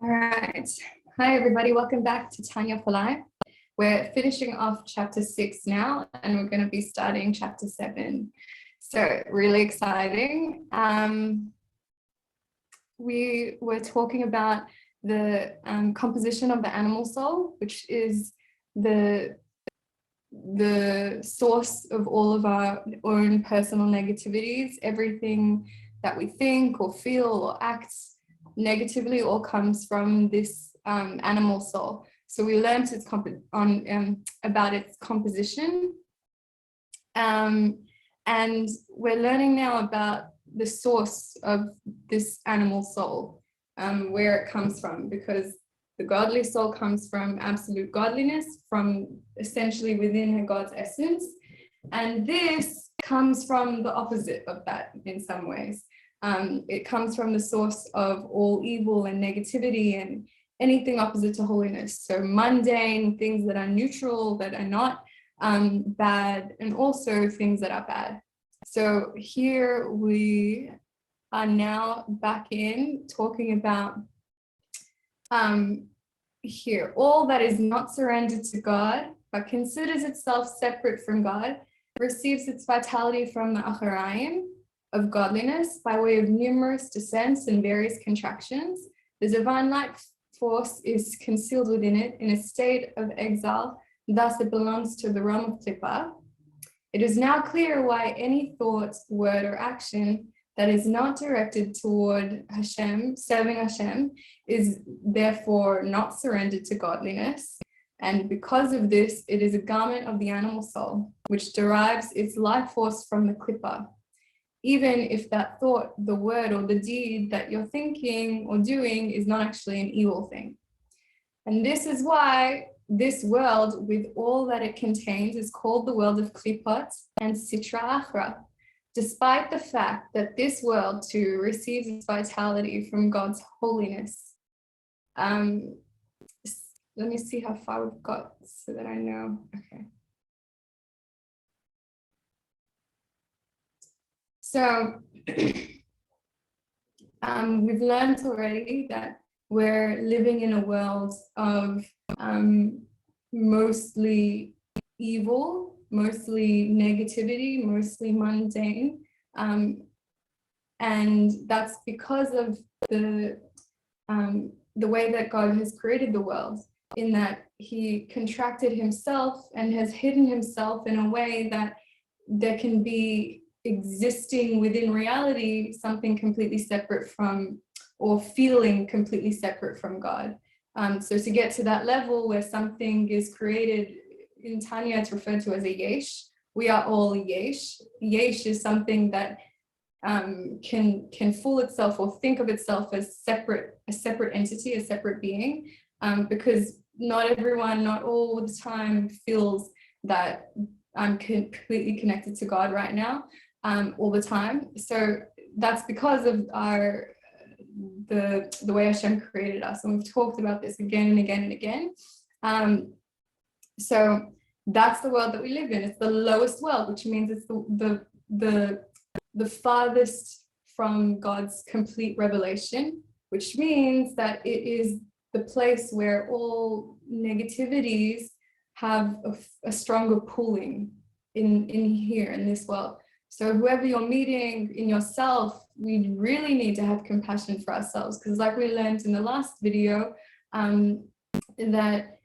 All right. Hi, everybody. Welcome back to Tanya for Life. We're finishing off chapter 6 now, and we're going to be starting chapter 7. So really exciting. We were talking about the composition of the animal soul, which is the source of all of our own personal negativities. Everything that we think or feel or act negatively all comes from this animal soul. So we learned about its composition, and we're learning now about the source of this animal soul, where it comes from, because the godly soul comes from absolute godliness, from essentially within God's essence, and this comes from the opposite of that in some ways. It comes from the source of all evil and negativity and anything opposite to holiness. So mundane, things that are neutral, that are not bad, and also things that are bad. So here we are now back in talking about here, all that is not surrendered to God, but considers itself separate from God, receives its vitality from the acharayim of godliness by way of numerous descents and various contractions. The divine life force is concealed within it in a state of exile, thus it belongs to the realm of Klippat. It is now clear why any thought, word, or action that is not directed toward Hashem, serving Hashem, is therefore not surrendered to godliness. And because of this, it is a garment of the animal soul, which derives its life force from the Klippat. Even if that thought, the word, or the deed that you're thinking or doing is not actually an evil thing. And this is why this world, with all that it contains, is called the world of Klippat and Sitra Achra, despite the fact that this world too receives its vitality from God's holiness. Let me see how far we've got so that I know. Okay. So we've learned already that we're living in a world of mostly evil, mostly negativity, mostly mundane. And that's because of the way that God has created the world, in that he contracted himself and has hidden himself in a way that there can be existing within reality something completely separate from, or feeling completely separate from God. So to get to that level where something is created, in Tanya it's referred to as a yesh. We are all yesh. Yesh is something that can fool itself or think of itself as a separate entity, a separate being, because not everyone, not all the time feels that I'm completely connected to God right now, all the time. So that's because of the way Hashem created us, and we've talked about this again and again and again. So that's the world that we live in. It's the lowest world, which means it's the farthest from God's complete revelation, which means that it is the place where all negativities have a stronger pulling in here in this world. So whoever you're meeting in yourself, we really need to have compassion for ourselves, because like we learned in the last video, that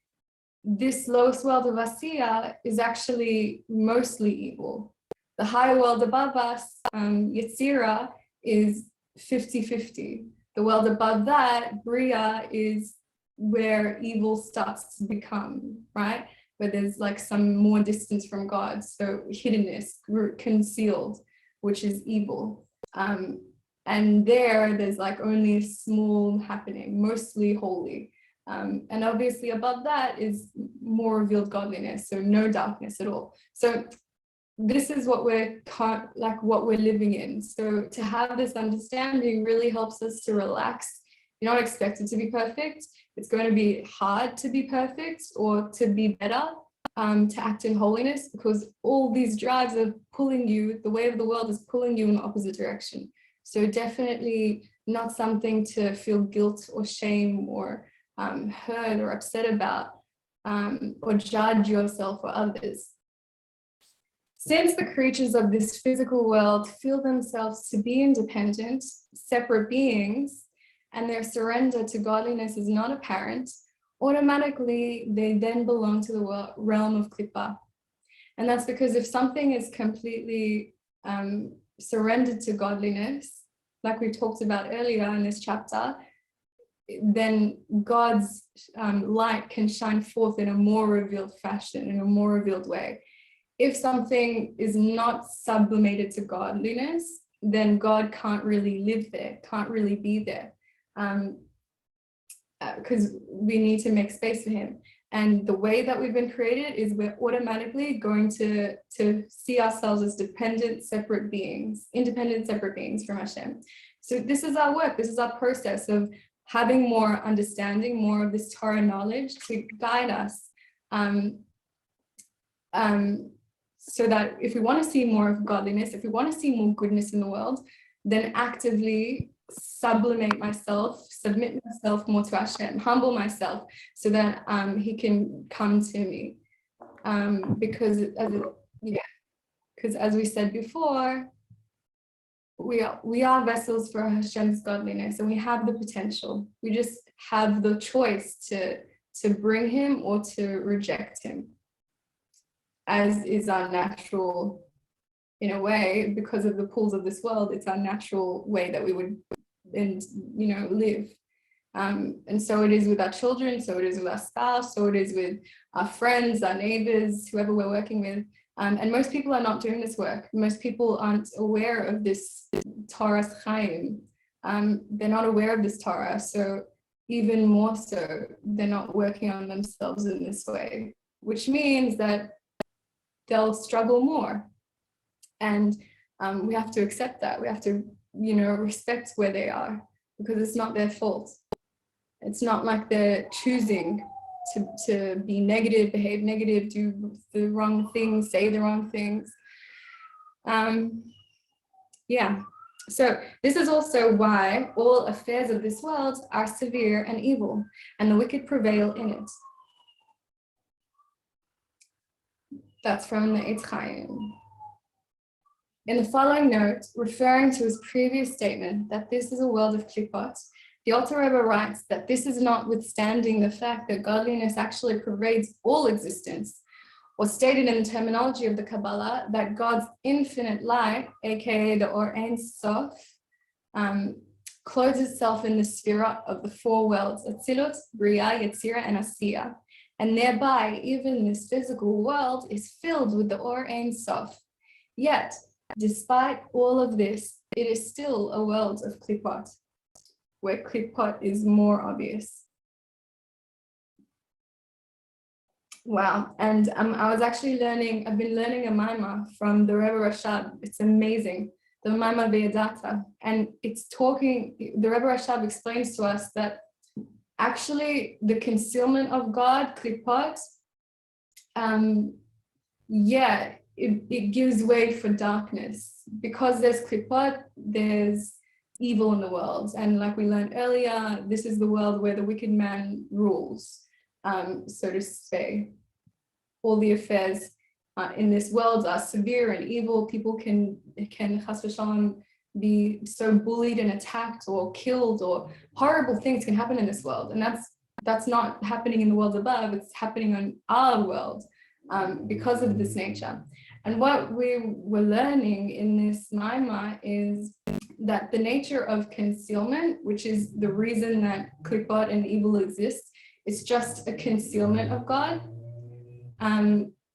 this lowest world of ASIAH is actually mostly evil. The higher world above us, YETZIRAH, is 50-50. The world above that, BRIYAH, is where evil starts to become, right? Where there's like some more distance from God. So hiddenness, concealed, which is evil. And there's like only a small happening, mostly holy. And obviously above that is more revealed godliness, so no darkness at all. So this is what we're living in. So to have this understanding really helps us to relax. You're not expected to be perfect. It's going to be hard to be perfect or to be better, to act in holiness, because all these drives are pulling you, the way of the world is pulling you in the opposite direction. So definitely not something to feel guilt or shame or hurt or upset about, or judge yourself or others. Since the creatures of this physical world feel themselves to be independent, separate beings, and their surrender to godliness is not apparent, automatically they then belong to the realm of Klippat. And that's because if something is completely surrendered to godliness, like we talked about earlier in this chapter, then God's light can shine forth in a more revealed fashion, in a more revealed way. If something is not sublimated to godliness, then God can't really live there, can't really be there, because we need to make space for him. And the way that we've been created is we're automatically going to see ourselves as independent, separate beings from Hashem. So this is our work, this is our process of having more understanding, more of this Torah knowledge to guide us. So that if we want to see more of godliness, if we want to see more goodness in the world, then actively sublimate myself, submit myself more to Hashem, humble myself so that he can come to me. Because as we said before, we are vessels for Hashem's godliness, and we have the potential. We just have the choice to bring him or to reject him, as is our natural, in a way, because of the pulls of this world, it's our natural way that we would live. And so it is with our children, so it is with our spouse, so it is with our friends, our neighbors, whoever we're working with. And most people are not doing this work. Most people aren't aware of this Torah's Chaim. They're not aware of this Torah, so even more so, they're not working on themselves in this way, which means that they'll struggle more. And we have to accept that. We have to, respect where they are, because it's not their fault. It's not like they're choosing to be negative, behave negative, do the wrong things, say the wrong things. So this is also why all affairs of this world are severe and evil, and the wicked prevail in it. That's from the Eitz Chaim. In the following note, referring to his previous statement that this is a world of Klippat, the Alter Rebbe writes that this is notwithstanding the fact that godliness actually pervades all existence, or stated in the terminology of the Kabbalah, that God's infinite light, aka the Or Ein Sof, clothes itself in the sphere of the four worlds, ATZILUT, BRIYAH, YETZIRAH, and ASIAH. And thereby, even this physical world is filled with the Or Ein Sof. Yet, despite all of this, it is still a world of Klippat, where Klippat is more obvious. Wow, and I've been learning a maimah from the Rebbe Rashab. It's amazing, the maimah V'yadata. And the Rebbe Rashab explains to us that actually the concealment of God, Klippat, it gives way for darkness. Because there's Klippat, there's evil in the world. And like we learned earlier, this is the world where the wicked man rules, so to say. All the affairs in this world are severe and evil. People can chas v'shalom, be so bullied and attacked or killed, or horrible things can happen in this world. And that's not happening in the world above, it's happening on our world because of this nature. And what we were learning in this maimah is that the nature of concealment, which is the reason that Klippat and evil exists, is just a concealment of God.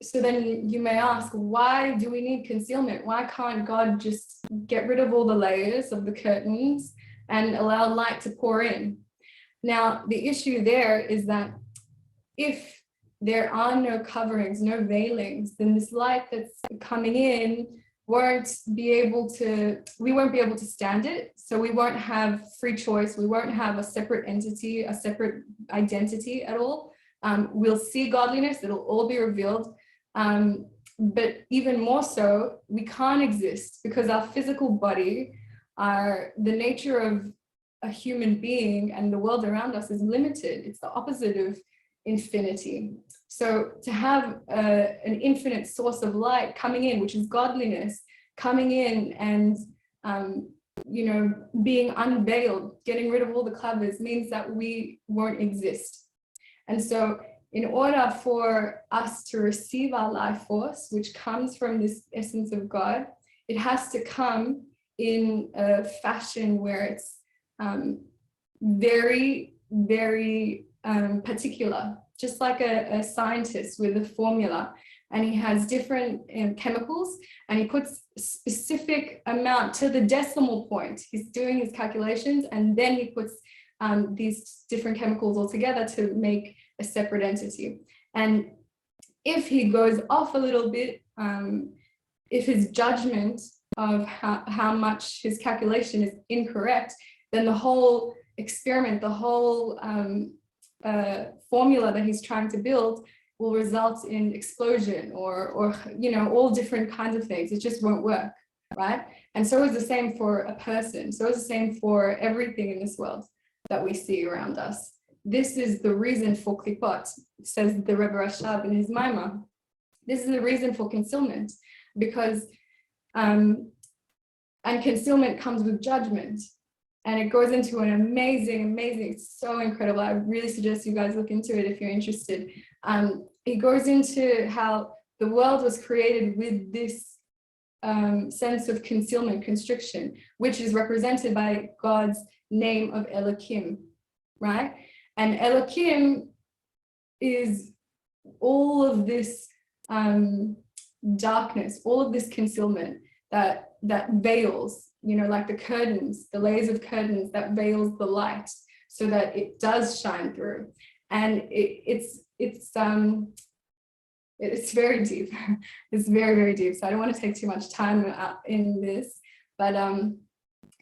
So then you may ask, why do we need concealment? Why can't God just get rid of all the layers of the curtains and allow light to pour in? Now, the issue there is that if there are no coverings, no veilings, then this light that's coming in we won't be able to stand it. So we won't have free choice. We won't have a separate entity, a separate identity at all. We'll see godliness, it'll all be revealed. But even more so, we can't exist because our physical body, the nature of a human being and the world around us is limited. It's the opposite of infinity. So to have an infinite source of light coming in, which is godliness, coming in and being unveiled, getting rid of all the covers, means that we won't exist. And so in order for us to receive our life force, which comes from this essence of God, it has to come in a fashion where it's very, very particular, just like a scientist with a formula. And he has different chemicals, and he puts a specific amount to the decimal point. He's doing his calculations, and then he puts these different chemicals all together to make a separate entity. And if he goes off a little bit, if his judgment of how much his calculation is incorrect, then the whole experiment, the whole formula that he's trying to build will result in explosion or all different kinds of things. It just won't work, right? And so is the same for a person. So is the same for everything in this world that we see around us. This is the reason for Klippat, says the Rebbe Rashab in his Maimah. This is the reason for concealment, because and concealment comes with judgment. And it goes into an amazing, it's so incredible. I really suggest you guys look into it if you're interested. It goes into how the world was created with this sense of concealment, constriction, which is represented by God's name of Elohim, right? And Elohim is all of this darkness, all of this concealment that veils, like the curtains, the layers of curtains that veils the light so that it does shine through. And it's very deep. It's very, very deep. So I don't want to take too much time in this, but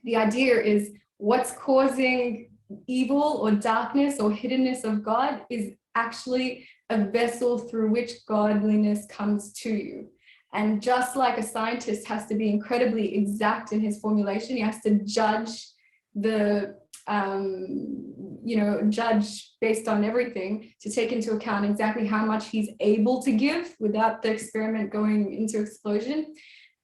the idea is what's causing evil or darkness or hiddenness of God is actually a vessel through which godliness comes to you. And just like a scientist has to be incredibly exact in his formulation, he has to judge judge based on everything to take into account exactly how much he's able to give without the experiment going into explosion.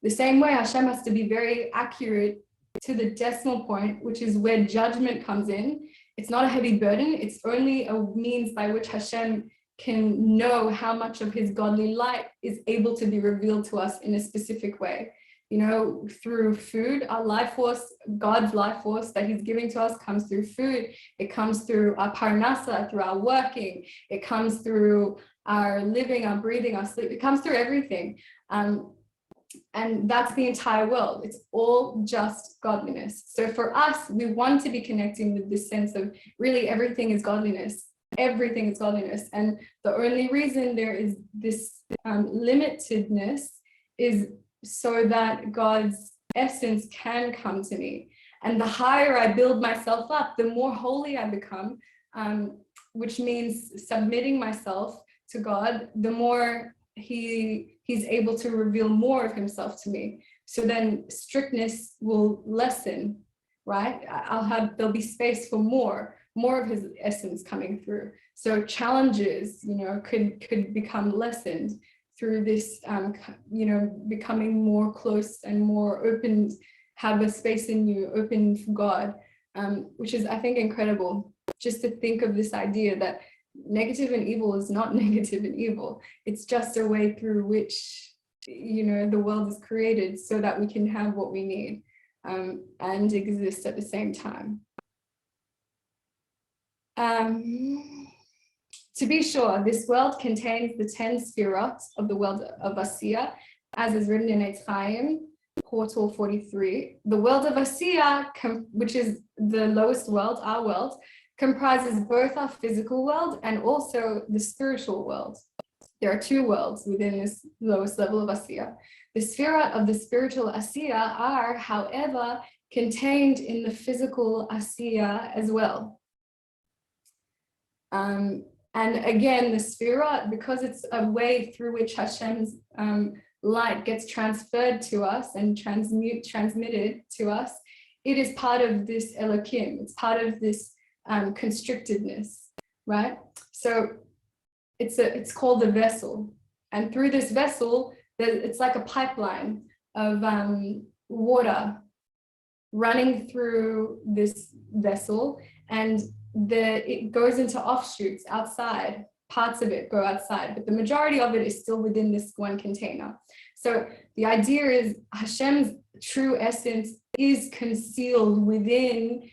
The same way, Hashem has to be very accurate to the decimal point, which is where judgment comes in. It's not a heavy burden. It's only a means by which Hashem can know how much of his godly light is able to be revealed to us in a specific way. Through food, our life force, God's life force that he's giving to us comes through food. It comes through our parnasa, through our working. It comes through our living, our breathing, our sleep. It comes through everything. And that's the entire world. It's all just godliness. So for us, we want to be connecting with this sense of really everything is godliness. Everything is godliness. And the only reason there is this limitedness is so that God's essence can come to me. And the higher I build myself up, the more holy I become, which means submitting myself to God, the more he's able to reveal more of himself to me. So then strictness will lessen, right? There'll be space for more of his essence coming through. So challenges, could become lessened through this, becoming more close and more open, have a space in you open for God, which is, I think, incredible. Just to think of this idea that negative and evil is not negative and evil. It's just a way through which, the world is created so that we can have what we need and exist at the same time. To be sure, this world contains the 10 sefirot of the world of ASIAH, as is written in ATZILUT, portal 43. The world of ASIAH, which is the lowest world, our world, comprises both our physical world and also the spiritual world. There are two worlds within this lowest level of ASIAH. The sefirot of the spiritual ASIAH are, however, contained in the physical ASIAH as well. And again, the sefirot, because it's a way through which Hashem's light gets transferred to us and transmitted to us, it is part of this Elokim. It's part of this constrictedness, right? So it's called a vessel, and through this vessel, it's like a pipeline of water running through this vessel, and it goes into offshoots outside. Parts of it go outside, but the majority of it is still within this one container. So the idea is Hashem's true essence is concealed within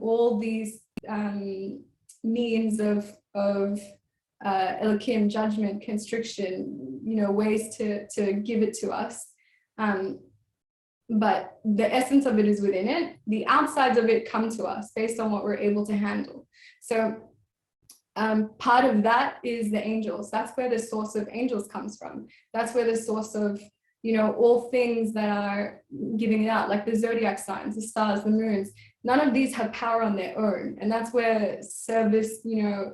all these means of Elokim, judgment, constriction, ways to give it to us. But the essence of it is within it. The outsides of it come to us based on what we're able to handle. So part of that is the angels. That's where the source of angels comes from. That's where the source of, all things that are giving it out, like the zodiac signs, the stars, the moons. None of these have power on their own. And that's where service,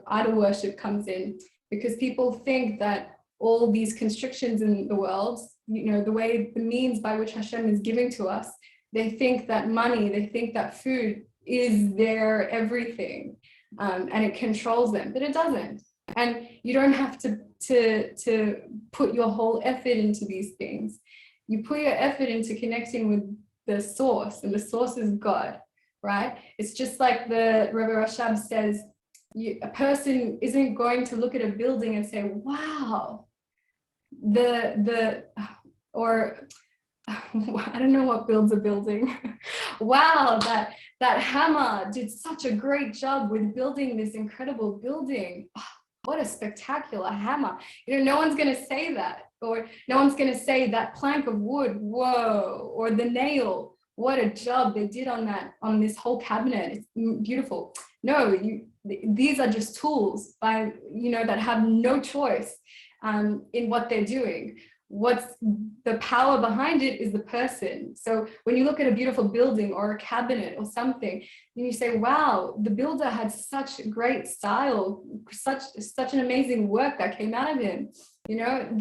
idol worship comes in, because people think that all these constrictions in the world, the means by which Hashem is giving to us, they think that money, they think that food is their everything, and it controls them, but it doesn't. And you don't have to put your whole effort into these things. You put your effort into connecting with the source, and the source is God, right? It's just like the Rebbe Rashab says, a person isn't going to look at a building and say, wow, or I don't know what builds a building. Wow, that hammer did such a great job with building this incredible building. Oh, what a spectacular hammer. No one's going to say that, or no one's going to say that plank of wood, whoa, or the nail, what a job they did on this whole cabinet. It's beautiful. No, these are just tools that have no choice in what they're doing. What's the power behind it is the person. So when you look at a beautiful building or a cabinet or something, and you say, wow, the builder had such great style, such an amazing work that came out of him. The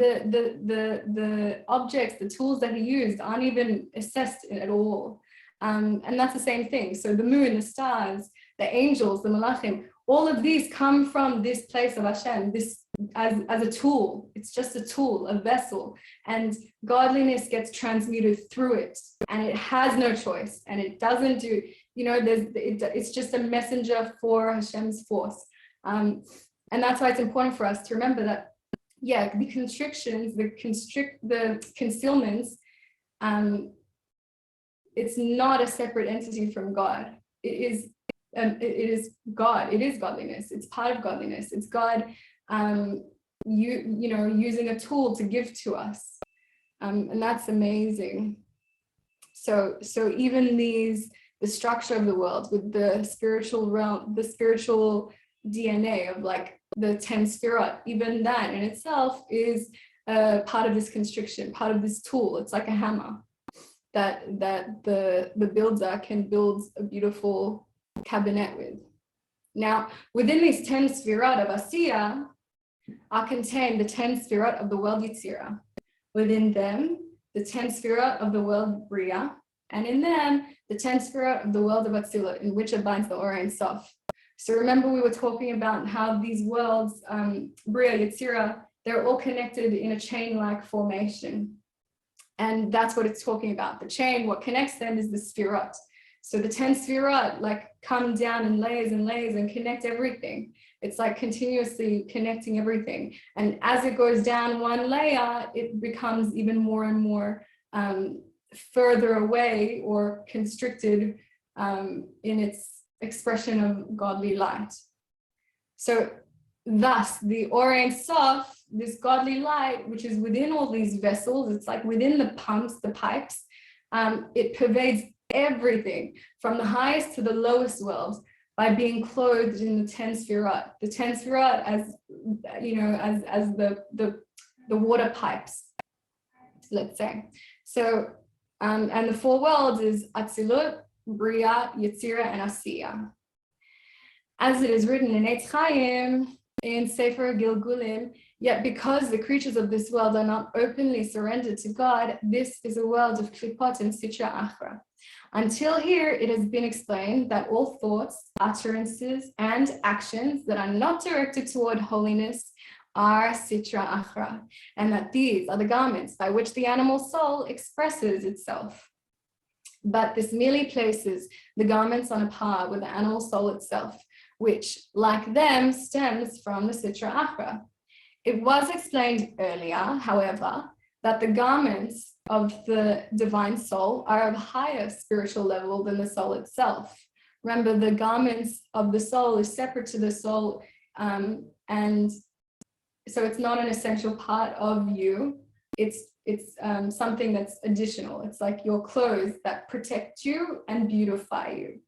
objects, the tools that he used aren't even assessed at all. And that's the same thing. So the moon, the stars, the angels, the malachim, all of these come from this place of Hashem, this as a tool. It's just a tool, a vessel, and godliness gets transmuted through it, and it has no choice, and it doesn't do, it's just a messenger for Hashem's force. And that's why it's important for us to remember that, the constrictions, the concealments, it's not a separate entity from God. It is God. It is godliness. It's part of godliness. It's God, using a tool to give to us, and that's amazing. So even the structure of the world with the spiritual realm, the spiritual DNA of like the 10 Sefirot, even that in itself is part of this constriction, part of this tool. It's like a hammer that the builder can build a beautiful cabinet with. Now, within these 10 Sefirot of ASIAH are contained the 10 Sefirot of the world YETZIRAH. Within them, the 10 Sefirot of the world BRIYAH, and in them, the 10 Sefirot of the world of ATZILUT, in which abides the Or Ein Sof. So remember, we were talking about how these worlds, BRIYAH, YETZIRAH, they're all connected in a chain-like formation. And that's what it's talking about. The chain, what connects them is the Sefirot. So the 10 Sefirot like come down in layers and layers and connect everything. It's like continuously connecting everything. And as it goes down one layer, it becomes even more and more further away or constricted in its expression of godly light. So thus the Or Ein Sof, this godly light, which is within all these vessels, it's like within the pumps, the pipes, it pervades everything from the highest to the lowest world by being clothed in the 10 Sefirot. The 10 Sefirot as the water pipes, let's say. So and the four worlds is ATZILUT, BRIYAH, YETZIRAH, and ASIAH. As it is written in Eitz Chaim, in Sefer Gilgulim, yet because the creatures of this world are not openly surrendered to God, this is a world of Klippat and Sitra Achra. Until here, it has been explained that all thoughts, utterances, and actions that are not directed toward holiness are sitra achra, and that these are the garments by which the animal soul expresses itself. But this merely places the garments on a par with the animal soul itself, which, like them, stems from the sitra achra. It was explained earlier, however, that the garments of the divine soul are of a higher spiritual level than the soul itself. Remember, the garments of the soul is separate to the soul, and so it's not an essential part of you. It's something that's additional. It's like your clothes that protect you and beautify you,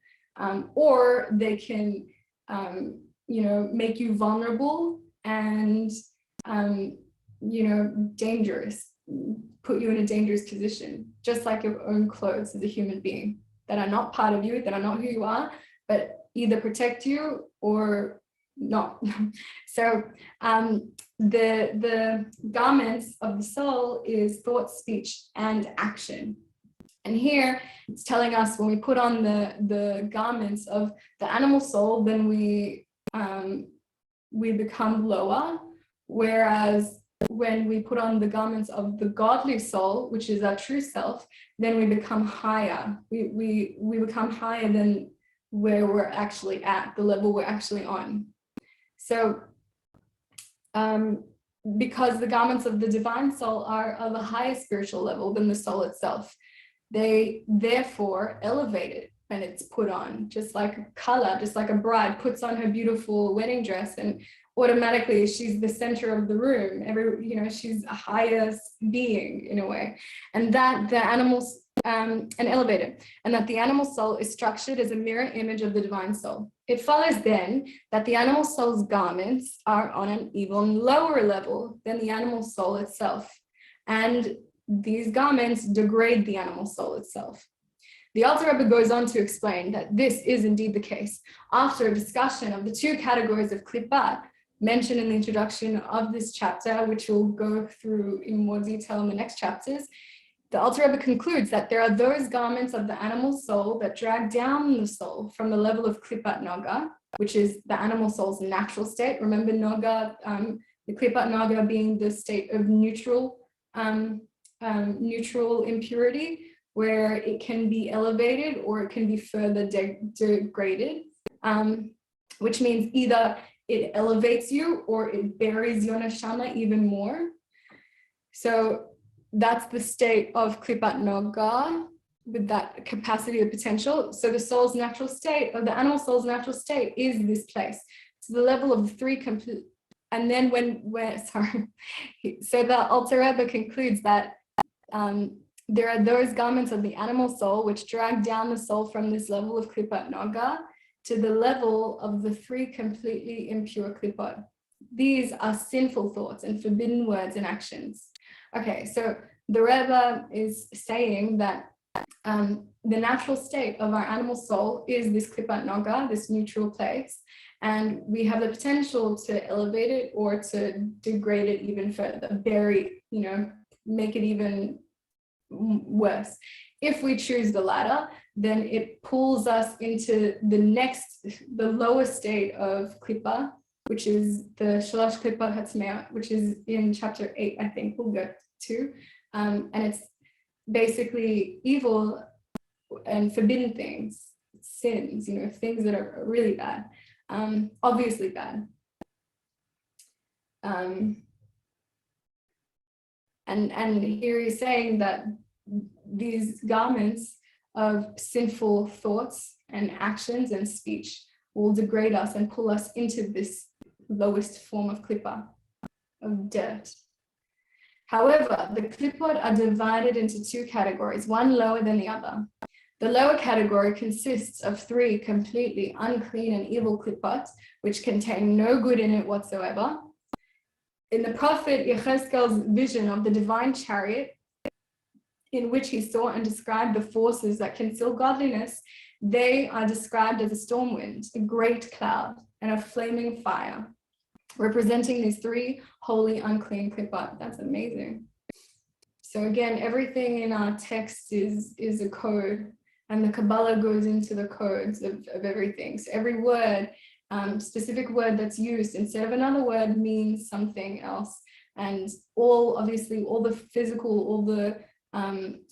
or they can, make you vulnerable and, dangerous, put you in a dangerous position, just like your own clothes as a human being that are not part of you, that are not who you are, but either protect you or not. So the garments of the soul is thought, speech, and action. And here it's telling us when we put on the garments of the animal soul, then we become lower, whereas when we put on the garments of the godly soul, which is our true self, then we become higher. We become higher than where we're actually at, the level we're actually on. So because the garments of the divine soul are of a higher spiritual level than the soul itself, they therefore elevate it when it's put on, just like a color, just like a bride puts on her beautiful wedding dress and automatically she's the center of the room. She's a highest being in a way, and that the animals and elevated, and that the animal soul is structured as a mirror image of the divine soul. It follows then that the animal soul's garments are on an even lower level than the animal soul itself, and these garments degrade the animal soul itself. The Alter Rebbe goes on to explain that this is indeed the case. After a discussion of the two categories of klippat mentioned in the introduction of this chapter, which we'll go through in more detail in the next chapters, the Alter Rebbe concludes that there are those garments of the animal soul that drag down the soul from the level of Klippat Nogga, which is the animal soul's natural state. Remember Nogga, the Klippat Nogga being the state of neutral impurity, where it can be elevated or it can be further degraded, which means either it elevates you or it buries your neshama even more. So that's the state of Klippat Nogga, with that capacity, the potential. So the soul's natural state, or the animal soul's natural state, is this place. So the level of the three complete. And then so the Alter Rebbe concludes that there are those garments of the animal soul which drag down the soul from this level of Klippat Nogga to the level of the three completely impure klippot. These are sinful thoughts and forbidden words and actions. Okay, so the Rebbe is saying that the natural state of our animal soul is this Klippat Nogga, this neutral place, and we have the potential to elevate it or to degrade it even further, bury, make it even worse. If we choose the latter, then it pulls us into the lower state of Klippa, which is the Shalosh Klippat Hatzmeah, which is in chapter 8, I think we'll go to. And it's basically evil and forbidden things, sins, things that are really bad, obviously bad. And here he's saying that these garments of sinful thoughts and actions and speech will degrade us and pull us into this lowest form of klippa, of dirt. However, the klippot are divided into two categories, one lower than the other. The lower category consists of three completely unclean and evil klippot, which contain no good in it whatsoever. In the prophet Yechezkel's vision of the divine chariot, in which he saw and described the forces that conceal godliness, they are described as a storm wind, a great cloud, and a flaming fire, representing these three holy, unclean klippot. That's amazing. So again, everything in our text is a code And the Kabbalah goes into the codes of everything. So every word, specific word that's used instead of another word means something else. And obviously all the physical, all the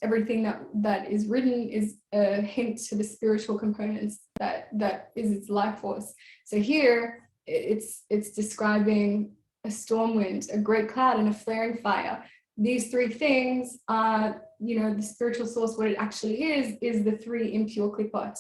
everything that is written is a hint to the spiritual components that is its life force. So here it's describing a storm wind, a great cloud, and a flaring fire. These three things are, the spiritual source. What it actually is the three impure klippot.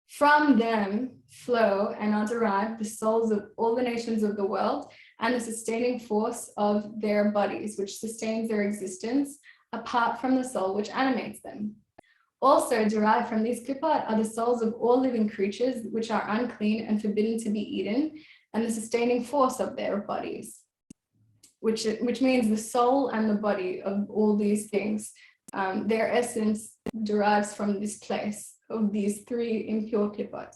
From them flow and are derived the souls of all the nations of the world and the sustaining force of their bodies, which sustains their existence apart from the soul which animates them. Also derived from these klippot are the souls of all living creatures, which are unclean and forbidden to be eaten, and the sustaining force of their bodies, which means the soul and the body of all these things. Their essence derives from this place of these three impure klippot.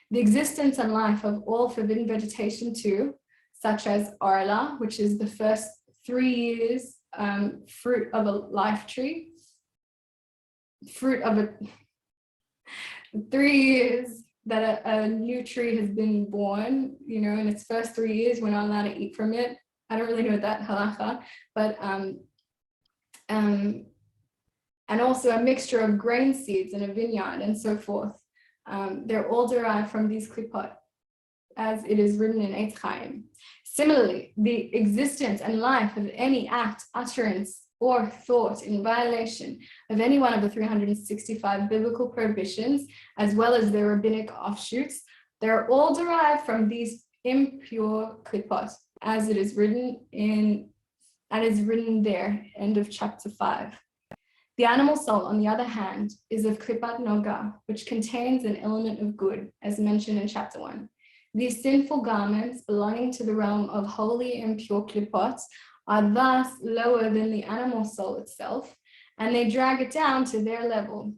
The existence and life of all forbidden vegetation too, such as Arla, which is the first 3 years fruit of a life tree, 3 years that a new tree has been born, in its first 3 years, we're not allowed to eat from it. I don't really know that halacha, but and also a mixture of grain seeds in a vineyard and so forth. They're all derived from these klippot, as it is written in ATZILUT. Similarly, the existence and life of any act, utterance, or thought in violation of any one of the 365 biblical prohibitions, as well as their rabbinic offshoots, they're all derived from these impure klippot, as it is written there, end of chapter 5. The animal soul, on the other hand, is of Klippat Nogga, which contains an element of good, as mentioned in chapter 1. These sinful garments belonging to the realm of holy and pure klippot are thus lower than the animal soul itself, and they drag it down to their level,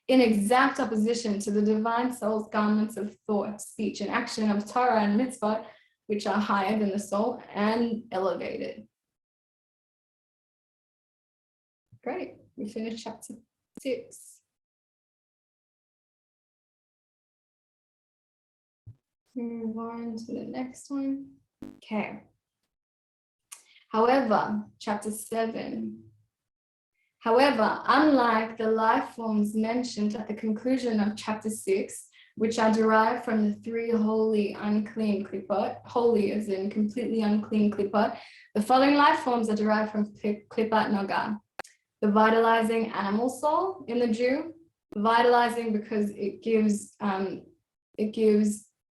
in exact opposition to the divine soul's garments of thought, speech, and action of Torah and mitzvot, which are higher than the soul and elevated. Great, we finished chapter 6. Move on to the next one. Okay. However, chapter 7. However, unlike the life forms mentioned at the conclusion of chapter 6, which are derived from the 3 holy unclean klippot, holy as in completely unclean klippot, the following life forms are derived from Klippat Nogga. The vitalizing animal soul in the Jew, vitalizing because it gives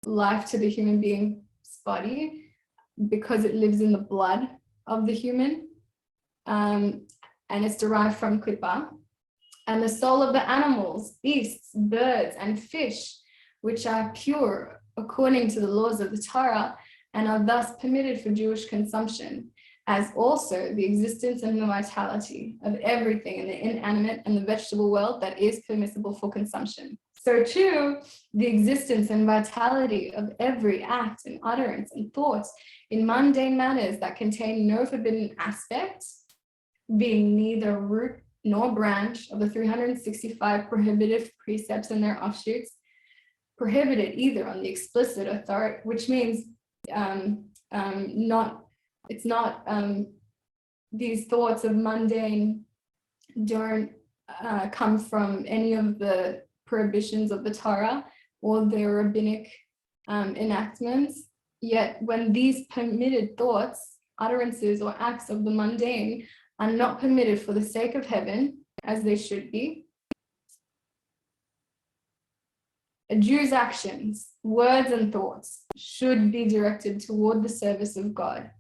life to the human being's body, because it lives in the blood of the human, and it's derived from Klippa. And the soul of the animals, beasts, birds, and fish, which are pure according to the laws of the Torah and are thus permitted for Jewish consumption, as also the existence and the vitality of everything in the inanimate and the vegetable world that is permissible for consumption. So too, the existence and vitality of every act and utterance and thoughts in mundane matters that contain no forbidden aspects, being neither root nor branch of the 365 prohibitive precepts and their offshoots, prohibited either on the explicit authority, which means these thoughts of mundane don't come from any of the prohibitions of the Torah or their rabbinic enactments. Yet when these permitted thoughts, utterances, or acts of the mundane are not permitted for the sake of heaven, as they should be, a Jew's actions, words, and thoughts should be directed toward the service of God.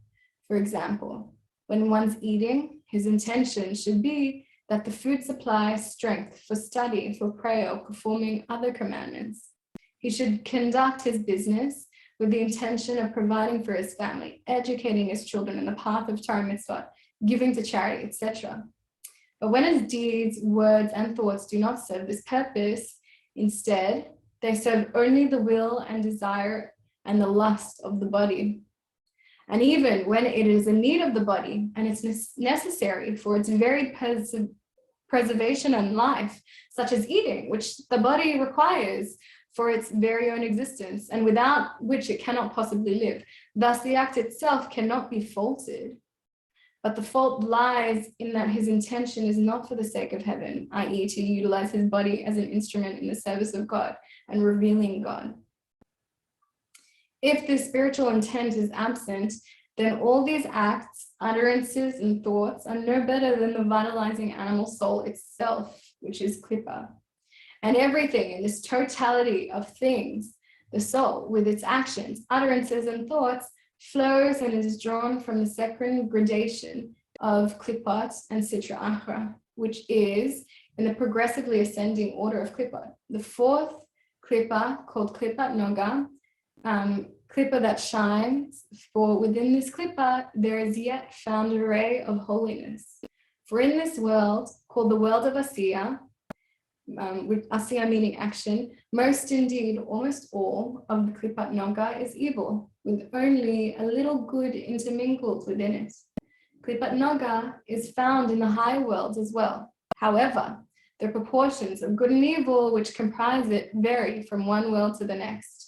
For example, when one's eating, his intention should be that the food supplies strength for study, for prayer, or performing other commandments. He should conduct his business with the intention of providing for his family, educating his children in the path of Torah mitzvot, giving to charity, etc. But when his deeds, words, and thoughts do not serve this purpose, instead, they serve only the will and desire and the lust of the body. And even when it is in need of the body and it's necessary for its very preservation and life, such as eating, which the body requires for its very own existence, and without which it cannot possibly live. Thus, the act itself cannot be faulted. But the fault lies in that his intention is not for the sake of heaven, i.e. to utilize his body as an instrument in the service of God and revealing God. If this spiritual intent is absent, then all these acts, utterances, and thoughts are no better than the vitalizing animal soul itself, which is Klippa. And everything in this totality of things, the soul, with its actions, utterances, and thoughts, flows and is drawn from the second gradation of Klippat and Sitra Achra, which is in the progressively ascending order of Klippat. The fourth Klippa, called Klippat Nogga, Klippa that shines, for within this Klippa there is yet found a ray of holiness. For in this world, called the world of ASIAH, with ASIAH meaning action, most indeed, almost all of the Klippat Nogga is evil, with only a little good intermingled within it. Klippat Nogga is found in the high worlds as well. However, the proportions of good and evil which comprise it vary from one world to the next.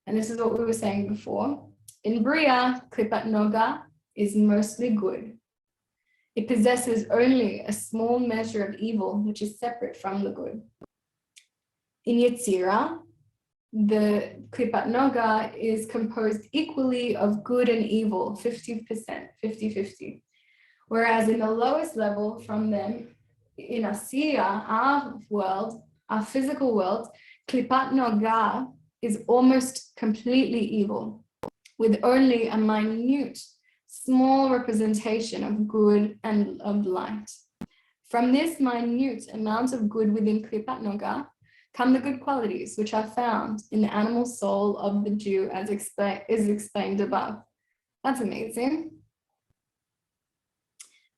And this is what we were saying before. In BRIYAH, Klippat Nogga is mostly good. It possesses only a small measure of evil, which is separate from the good. In YETZIRAH, the Klippat Nogga is composed equally of good and evil, 50%, 50-50. Whereas in the lowest level from them, in ASIAH, our world, our physical world, Klippat Nogga is almost completely evil, with only a minute, small representation of good and of light. From this minute amount of good within Klippat Nogga come the good qualities which are found in the animal soul of the Jew as is explained above. That's amazing.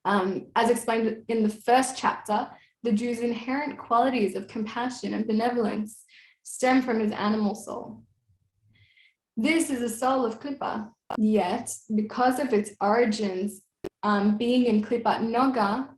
As explained in the first chapter, the Jew's inherent qualities of compassion and benevolence stem from his animal soul. This is the soul of Klippa, yet because of its origins being in Klippat Nogga,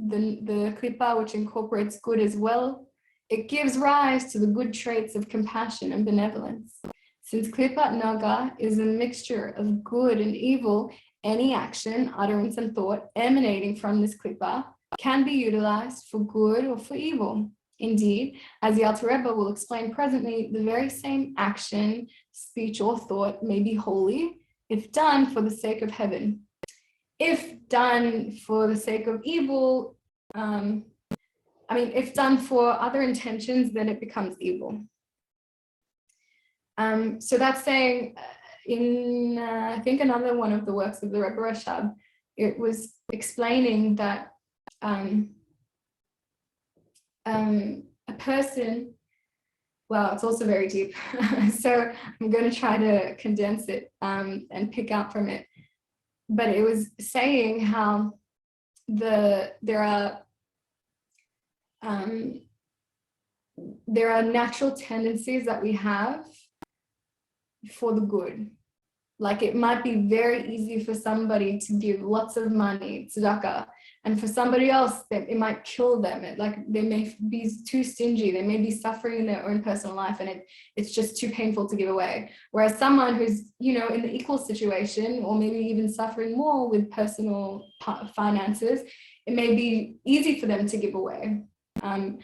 the Klippa which incorporates good as well, it gives rise to the good traits of compassion and benevolence. Since Klippat Nogga is a mixture of good and evil, any action, utterance, and thought emanating from this Klippa can be utilized for good or for evil. Indeed, as the Alter Rebbe will explain presently, the very same action, speech, or thought may be holy if done for the sake of heaven. If done for the sake of evil, if done for other intentions, then it becomes evil. So that's saying in, I think, another one of the works of the Rebbe Rashab, it was explaining that a person, well, it's also very deep, so I'm going to try to condense it and pick out from it. But it was saying how there are natural tendencies that we have for the good. Like it might be very easy for somebody to give lots of money, tzedakah, and for somebody else, it might kill them. They may be too stingy. They may be suffering in their own personal life, and it's just too painful to give away. Whereas someone who's, in the equal situation, or maybe even suffering more with personal finances, it may be easy for them to give away. And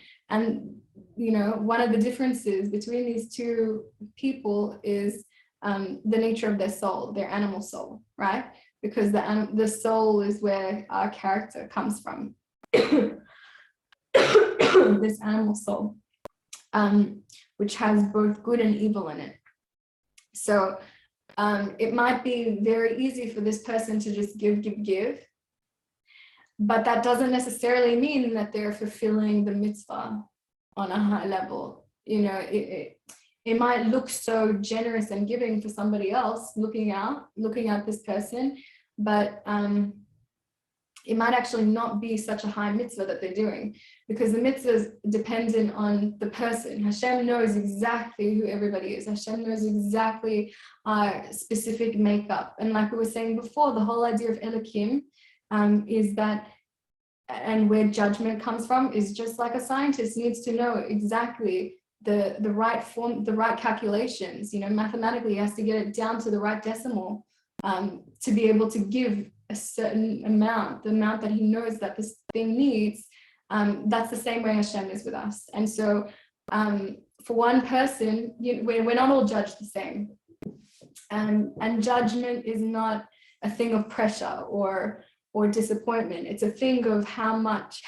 one of the differences between these two people is the nature of their soul, their animal soul, right? Because the soul is where our character comes from. This animal soul, which has both good and evil in it. So it might be very easy for this person to just give, but that doesn't necessarily mean that they're fulfilling the mitzvah on a high level. It might look so generous and giving for somebody else looking at this person, but it might actually not be such a high mitzvah that they're doing, because the mitzvah is dependent on the person. Hashem knows exactly who everybody is. Hashem knows exactly our specific makeup. And like we were saying before, the whole idea of Elohim is that and where judgment comes from is just like a scientist needs to know exactly the right form, the right calculations, mathematically he has to get it down to the right decimal to be able to give a certain amount, the amount that he knows that this thing needs. That's the same way Hashem is with us. And so for one person, we're not all judged the same. And judgment is not a thing of pressure or disappointment. It's a thing of how much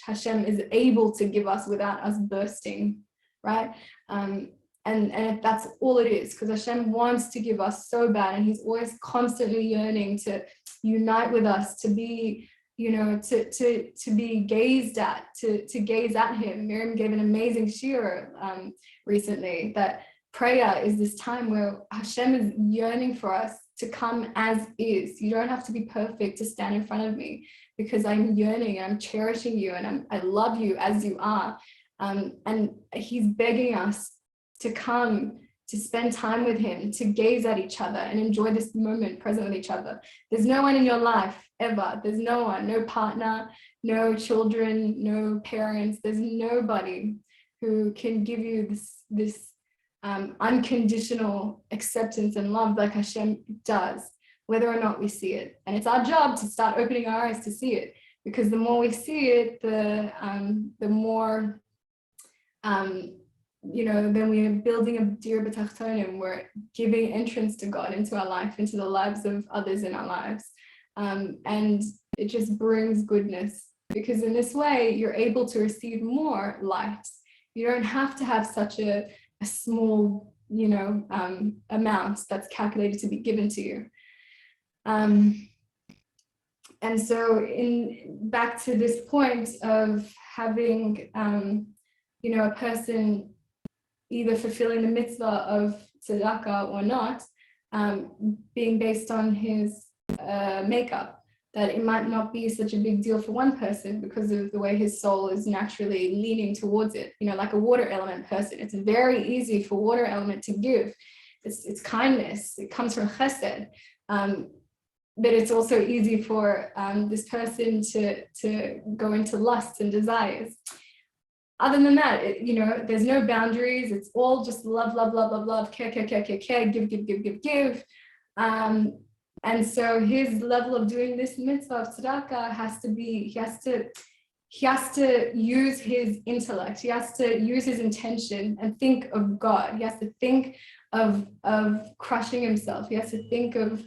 Hashem is able to give us without us bursting, right? And that's all it is, because Hashem wants to give us so bad, and he's always constantly yearning to unite with us, to be, to be gazed at, to gaze at him. Miriam gave an amazing shiur recently that prayer is this time where Hashem is yearning for us to come as is. You don't have to be perfect to stand in front of me, because I'm yearning and I'm cherishing you and I love you as you are. And he's begging us to come, to spend time with him, to gaze at each other and enjoy this moment present with each other. There's no one in your life ever. There's no one, no partner, no children, no parents. There's nobody who can give you this unconditional acceptance and love like Hashem does, whether or not we see it. And it's our job to start opening our eyes to see it, because the more we see it, the more, then we're building a dir b'tachtonim, we're giving entrance to God into our life, into the lives of others in our lives. And it just brings goodness, because in this way, you're able to receive more light. You don't have to have such a small, amount that's calculated to be given to you. And so back to this point of having, a person either fulfilling the mitzvah of tzedakah or not, being based on his makeup, that it might not be such a big deal for one person because of the way his soul is naturally leaning towards it. Like a water element person, it's very easy for water element to give. It's kindness, it comes from chesed. But it's also easy for this person to go into lusts and desires. Other than that, there's no boundaries. It's all just love, love, love, love, love, care, give. And so his level of doing this mitzvah of tzedakah has to be, he has to use his intellect. He has to use his intention and think of God. He has to think of crushing himself. He has to think of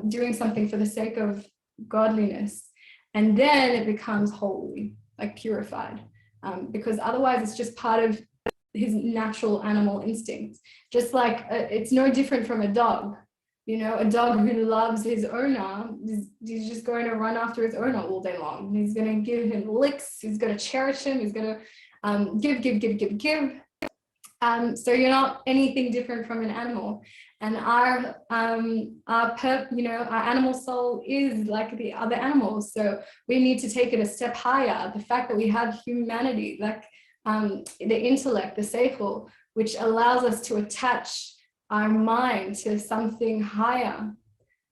doing something for the sake of godliness. And then it becomes holy, like purified. Because otherwise it's just part of his natural animal instincts. Just like it's no different from a dog. A dog who loves his owner, he's just going to run after his owner all day long. He's going to give him licks. He's going to cherish him. He's going to give. So you're not anything different from an animal. And our animal soul is like the other animals. So we need to take it a step higher. The fact that we have humanity, like the intellect, the seichel, which allows us to attach our mind to something higher.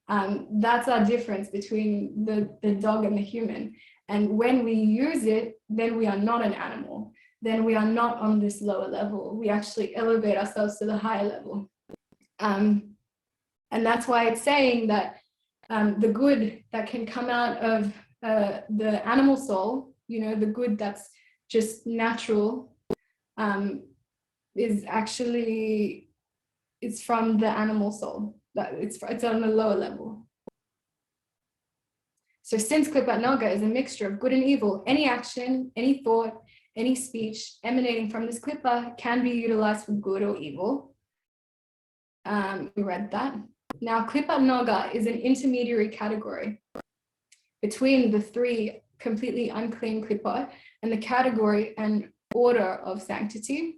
That's our difference between the dog and the human. And when we use it, then we are not an animal. Then we are not on this lower level. We actually elevate ourselves to the higher level. And that's why it's saying that the good that can come out of the animal soul, the good that's just natural, is actually, it's from the animal soul. It's on the lower level. So since Klippat Nogga is a mixture of good and evil, any action, any thought, any speech emanating from this klippa can be utilized for good or evil. We read that. Now, Klippat Nogga is an intermediary category between the three completely unclean klippot and the category and order of sanctity.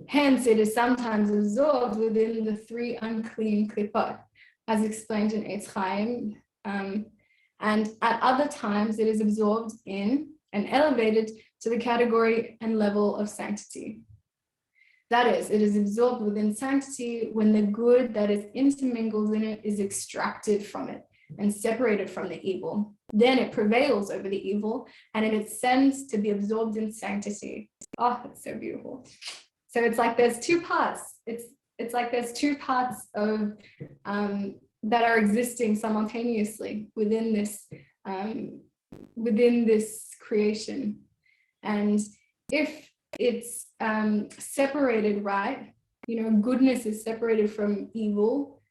Hence, it is sometimes absorbed within the three unclean klippot, as explained in ATZILUT. And at other times, it is absorbed in and elevated to the category and level of sanctity. That is, it is absorbed within sanctity when the good that is intermingled in it is extracted from it. and separated from the evil. Then it prevails over the evil and it ascends to be absorbed in sanctity. Oh, that's so beautiful. So it's like there's two parts. It's like there's two parts of that are existing simultaneously within this creation. And if it's separated, right, you know, goodness is separated from evil,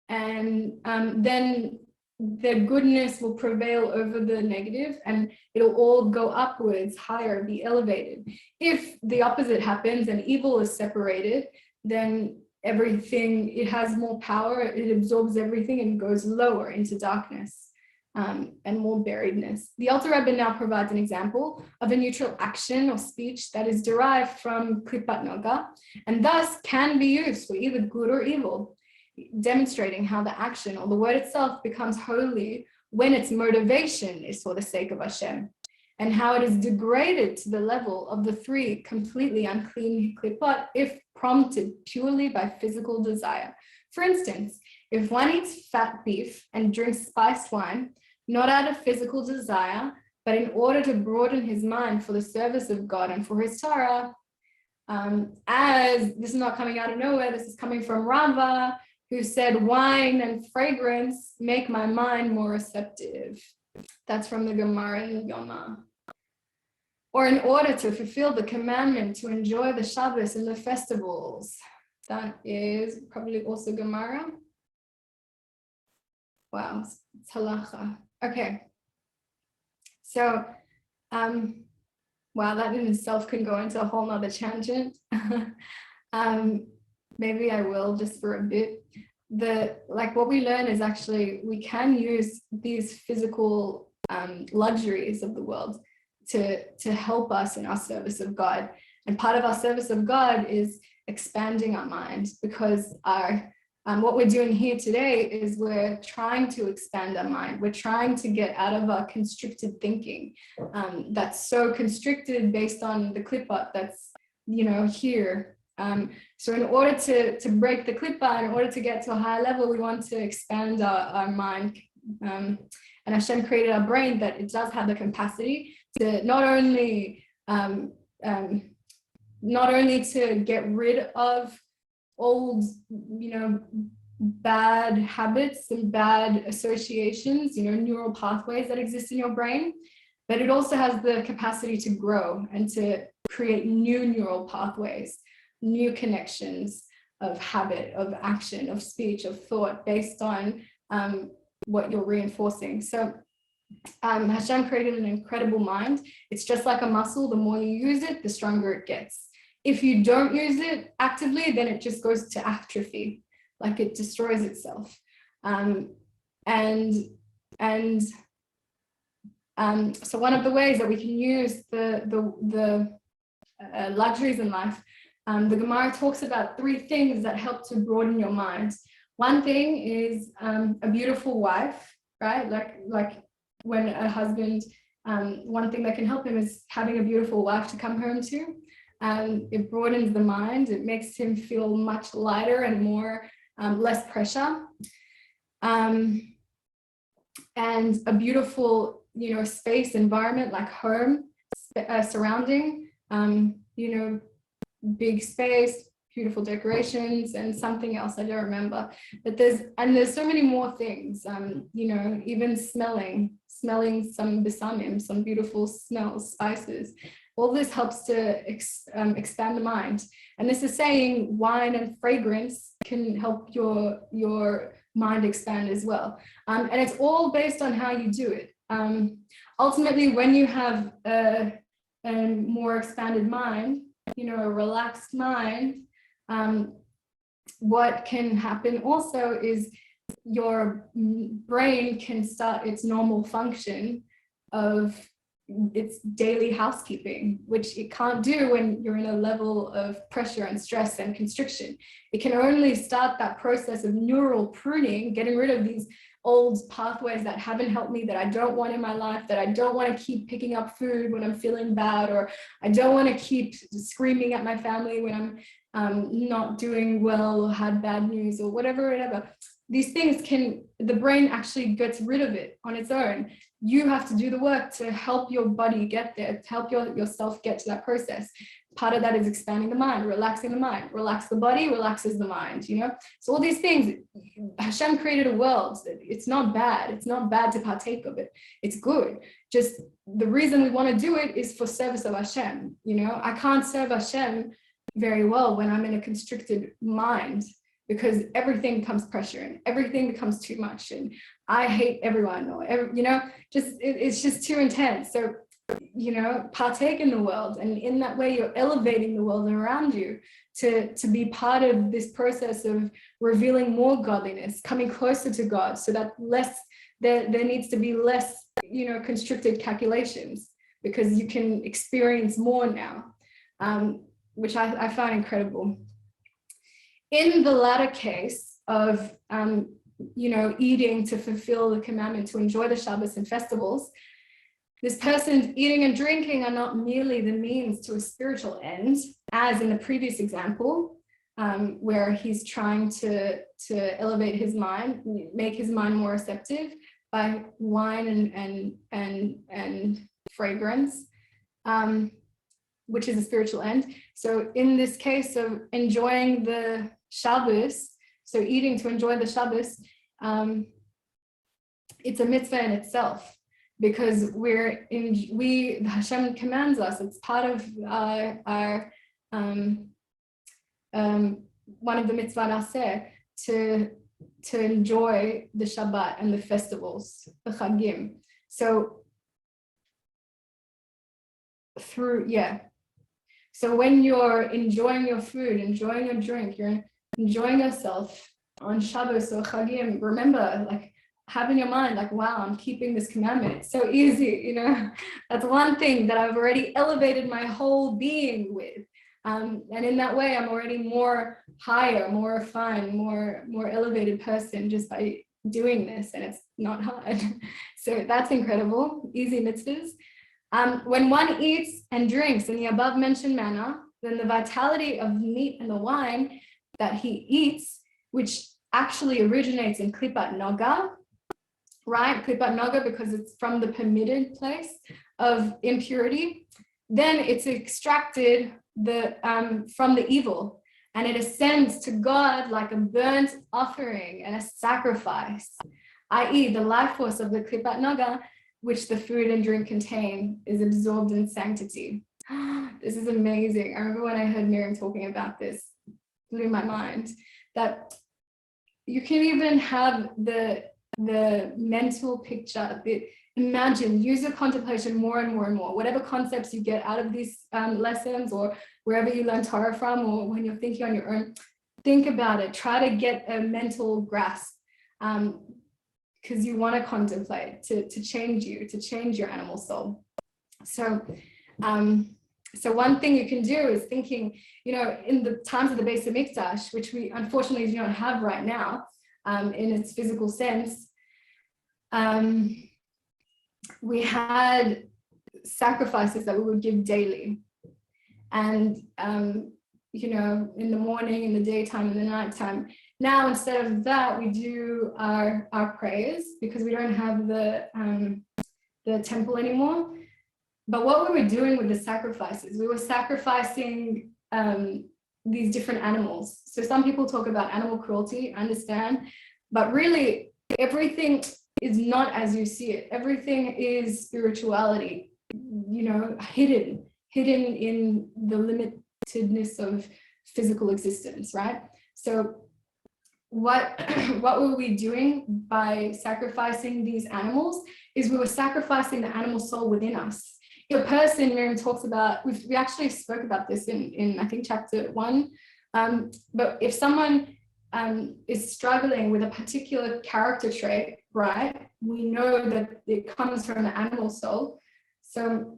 and then the goodness will prevail over the negative and it'll all go upwards, higher, be elevated. If the opposite happens and evil is separated, then everything, it has more power, it absorbs everything and goes lower into darkness and more buriedness. The Alter Rebbe now provides an example of a neutral action or speech that is derived from Klippat Nogga and thus can be used for either good or evil, demonstrating how the action or the word itself becomes holy when its motivation is for the sake of Hashem, and how it is degraded to the level of the three completely unclean klippot if prompted purely by physical desire. For instance, if one eats fat beef and drinks spiced wine, not out of physical desire, but in order to broaden his mind for the service of God and for his Torah, as this is not coming out of nowhere, this is coming from Rava, who said, wine and fragrance make my mind more receptive. That's from the Gemara in Yoma. Or in order to fulfill the commandment to enjoy the Shabbos and the festivals. That is probably also Gemara. Wow, it's halacha. Okay. So, wow, that in itself can go into a whole nother tangent. Maybe I will just for a bit. What we learn is actually we can use these physical luxuries of the world to help us in our service of God. And part of our service of God is expanding our mind, because what we're doing here today is we're trying to expand our mind. We're trying to get out of our constricted thinking that's so constricted based on the klippot that's, you know, here. So in order to break the klippah, in order to get to a higher level, we want to expand our mind. And Hashem created our brain that it does have the capacity to not only to get rid of old, you know, bad habits and bad associations, you know, neural pathways that exist in your brain, but it also has the capacity to grow and to create new neural pathways, new connections of habit, of action, of speech, of thought based on what you're reinforcing. So Hashem created an incredible mind. It's just like a muscle. The more you use it, the stronger it gets. If you don't use it actively, then it just goes to atrophy, like it destroys itself. So one of the ways that we can use the luxuries in life, the Gemara talks about 3 things that help to broaden your mind. One thing is a beautiful wife, right? Like when a husband, one thing that can help him is having a beautiful wife to come home to. It broadens the mind. It makes him feel much lighter and more less pressure. And a beautiful, you know, space, environment like home, surrounding, you know, big space, beautiful decorations, and something else I don't remember. But there's so many more things. You know, even smelling some bisamim, some beautiful smells, spices. All this helps to expand the mind. And this is saying wine and fragrance can help your mind expand as well. And it's all based on how you do it. Ultimately, when you have a more expanded mind, you know, a relaxed mind, what can happen also is your brain can start its normal function of its daily housekeeping, which it can't do when you're in a level of pressure and stress and constriction. It can only start that process of neural pruning, getting rid of these old pathways that haven't helped me, that I don't want in my life, that I don't want to keep picking up food when I'm feeling bad, or I don't want to keep screaming at my family when I'm not doing well or had bad news or whatever. these things the brain actually gets rid of it on its own. You have to do the work to help your body get there, to help yourself get to that process. Part of that is expanding the mind, relaxing the mind. Relax the body, relaxes the mind, you know? So all these things, Hashem created a world. It's not bad. It's not bad to partake of it. It's good. Just the reason we want to do it is for service of Hashem. You know, I can't serve Hashem very well when I'm in a constricted mind, because everything becomes pressure and everything becomes too much. And I hate everyone, or you know, it's just too intense. So, you know, partake in the world, and in that way you're elevating the world around you to be part of this process of revealing more godliness, coming closer to God, so that there needs to be less, you know, constricted calculations, because you can experience more now, which I find incredible. In the latter case of you know, eating to fulfill the commandment to enjoy the Shabbos and festivals, this person's eating and drinking are not merely the means to a spiritual end, as in the previous example, where he's trying to elevate his mind, make his mind more receptive by wine and fragrance, which is a spiritual end. So in this case of enjoying the Shabbos, so eating to enjoy the Shabbos, it's a mitzvah in itself, because Hashem commands us. It's part of our one of the mitzvah aseh to enjoy the Shabbat and the festivals, the Chagim. So so when you're enjoying your food, enjoying your drink, you're enjoying yourself on Shabbos or Chagim, remember, like, have in your mind, like, wow, I'm keeping this commandment. It's so easy, you know. That's one thing that I've already elevated my whole being with. And in that way, I'm already more higher, more refined, more elevated person just by doing this, and it's not hard. So that's incredible, easy mitzvahs. When one eats and drinks in the above mentioned manner, then the vitality of meat and the wine that he eats, which actually originates in Klippat Nogga, right? Klippat Nogga, because it's from the permitted place of impurity, then it's extracted from the evil, and it ascends to God like a burnt offering and a sacrifice, i.e. the life force of the Klippat Nogga, which the food and drink contain, is absorbed in sanctity. This is amazing. I remember when I heard Miriam talking about this, blew my mind, that you can even have the mental picture, imagine, use your contemplation more and more and more, whatever concepts you get out of these lessons, or wherever you learn Torah from, or when you're thinking on your own, think about it, try to get a mental grasp, because you want to contemplate, to change you, to change your animal soul. So so one thing you can do is thinking, you know, in the times of the Beis HaMikdash, which we unfortunately do not have right now in its physical sense, we had sacrifices that we would give daily. And, you know, in the morning, in the daytime, in the nighttime. Now, instead of that, we do our prayers, because we don't have the temple anymore. But what we were doing with the sacrifices, we were sacrificing these different animals. So some people talk about animal cruelty, I understand, but really everything is not as you see it. Everything is spirituality, you know, hidden in the limitedness of physical existence, right? So what were we doing by sacrificing these animals is we were sacrificing the animal soul within us. A person, Miriam talks about, we actually spoke about this in I think chapter 1, but if someone is struggling with a particular character trait, right, we know that it comes from the animal soul. So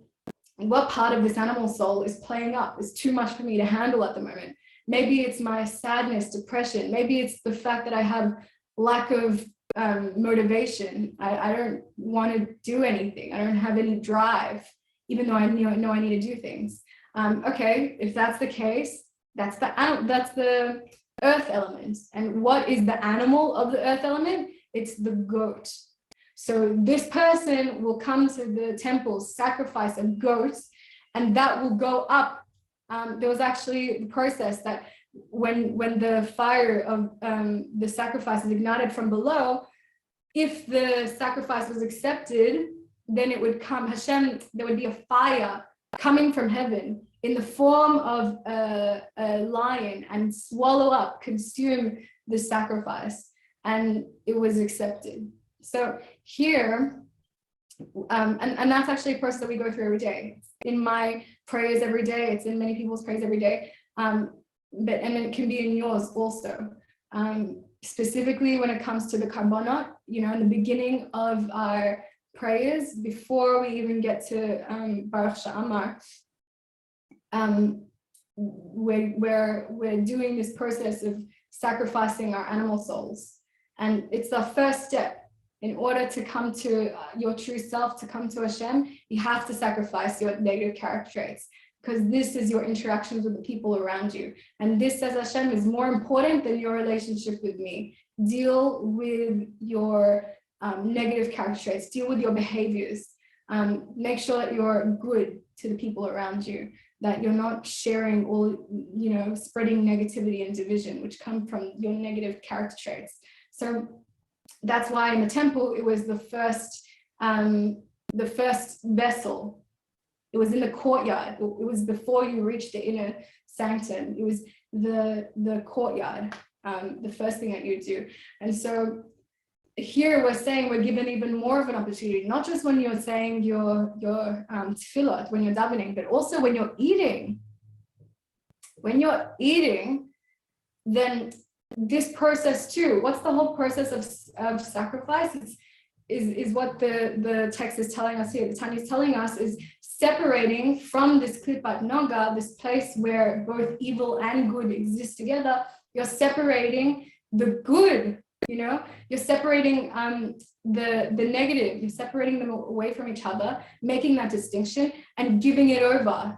what part of this animal soul is playing up, is too much for me to handle at the moment? Maybe it's my sadness, depression. Maybe it's the fact that I have lack of motivation. I don't want to do anything. I don't have any drive, even though I know I need to do things. Okay, if that's the case, that's the earth element. And what is the animal of the earth element? It's the goat. So this person will come to the temple, sacrifice a goat, and that will go up. There was actually the process that when the fire of the sacrifice is ignited from below, if the sacrifice was accepted, then it would come, Hashem, there would be a fire coming from heaven in the form of a lion and swallow up, consume the sacrifice, and it was accepted. So here, and that's actually a process that we go through every day. It's in my prayers every day, it's in many people's prayers every day, and it can be in yours also. Specifically when it comes to the karbonot, in the beginning of our prayers, before we even get to Baruch Sha'amar, we're doing this process of sacrificing our animal souls. And it's the first step. In order to come to your true self, to come to Hashem, you have to sacrifice your negative character traits, because this is your interactions with the people around you. And this, says Hashem, is more important than your relationship with me. Deal with your negative character traits, deal with your behaviors. Make sure that you're good to the people around you, that you're not sharing all, spreading negativity and division, which come from your negative character traits. So that's why in the temple, it was the first vessel. It was in the courtyard. It was before you reached the inner sanctum. It was the courtyard, the first thing that you do. And so here we're saying we're given even more of an opportunity, not just when you're saying your tefillot, when you're davening, but also when you're eating. When you're eating, then this process too, what's the whole process of sacrifice? Is what the text is telling us here, the Tanya is telling us, is separating from this Klippat Nogga, this place where both evil and good exist together. You're separating the good, you're separating the negative, you're separating them away from each other, making that distinction and giving it over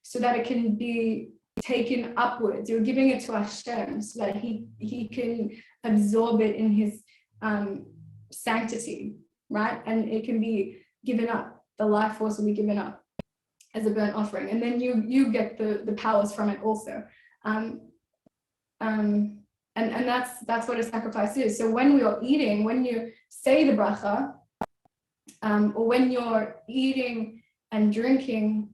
so that it can be taken upwards. You're giving it to Hashem so that he can absorb it in his sanctity, right? And it can be given up. The life force will be given up as a burnt offering, and then you get the powers from it also. And that's what a sacrifice is. So when we are eating, when you say the bracha, or when you're eating and drinking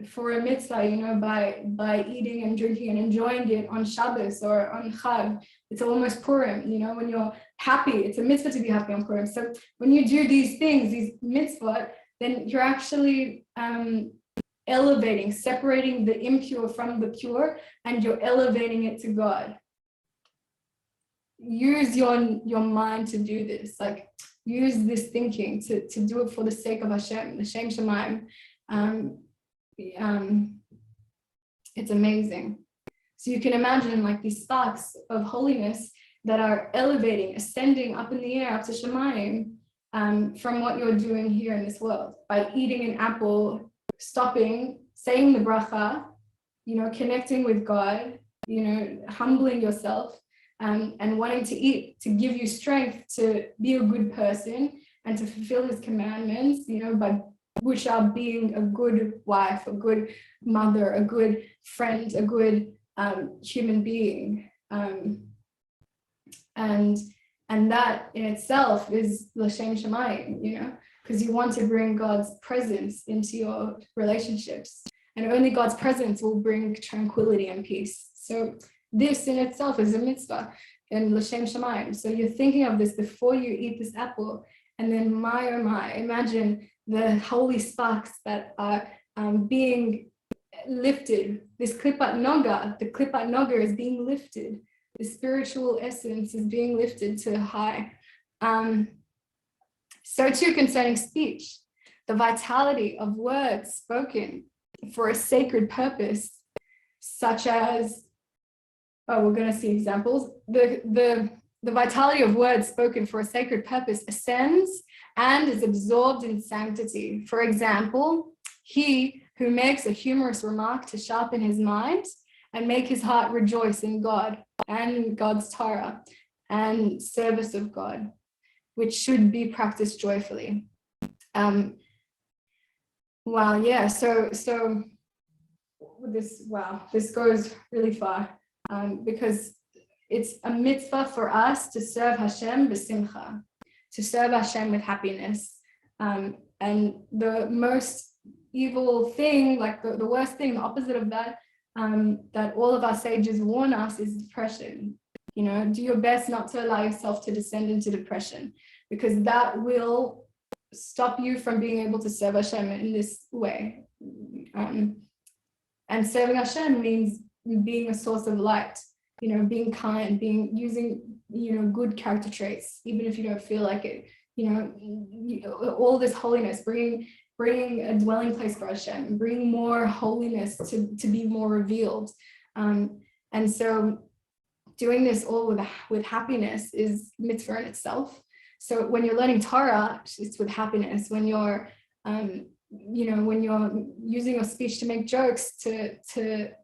for a mitzvah, by eating and drinking and enjoying it on Shabbos or on Chag, it's almost Purim, when you're happy, it's a mitzvah to be happy on Purim. So when you do these things, these mitzvot, then you're actually elevating, separating the impure from the pure, and you're elevating it to God. Use your mind to do this, use this thinking to do it for the sake of Hashem, the Shem Shemaim. It's amazing. So you can imagine these sparks of holiness that are elevating, ascending up in the air, up to Shemaim, from what you're doing here in this world, by eating an apple, stopping, saying the bracha, connecting with God, humbling yourself, and wanting to eat, to give you strength to be a good person and to fulfill his commandments, by which are being a good wife, a good mother, a good friend, a good human being. And that in itself is l'shem shamayim, because you want to bring God's presence into your relationships, and only God's presence will bring tranquility and peace. So this in itself is a mitzvah and l'shem shamayim. So you're thinking of this before you eat this apple, and then my oh my, imagine the holy sparks that are being lifted. This Klippat Nogga, the Klippat Nogga is being lifted. The spiritual essence is being lifted to high. So too concerning speech, the vitality of words spoken for a sacred purpose, such as, we're going to see examples. The vitality of words spoken for a sacred purpose ascends and is absorbed in sanctity. For example, he who makes a humorous remark to sharpen his mind and make his heart rejoice in God and God's Torah and service of God, which should be practiced joyfully. Wow, yeah, so this goes really far, because it's a mitzvah for us to serve Hashem b'simcha, to serve Hashem with happiness. And the most evil thing, like the worst thing, the opposite of that, that all of our sages warn us is depression. You know, do your best not to allow yourself to descend into depression, because that will stop you from being able to serve Hashem in this way. And serving Hashem means being a source of light, you know, being kind, using, you know, good character traits, even if you don't feel like it, you know, all this holiness, bringing a dwelling place for Hashem, bringing more holiness to be more revealed. And so doing this all with happiness is mitzvah in itself. So when you're learning Torah, it's with happiness. When you're, you know, when you're using your speech to make jokes, to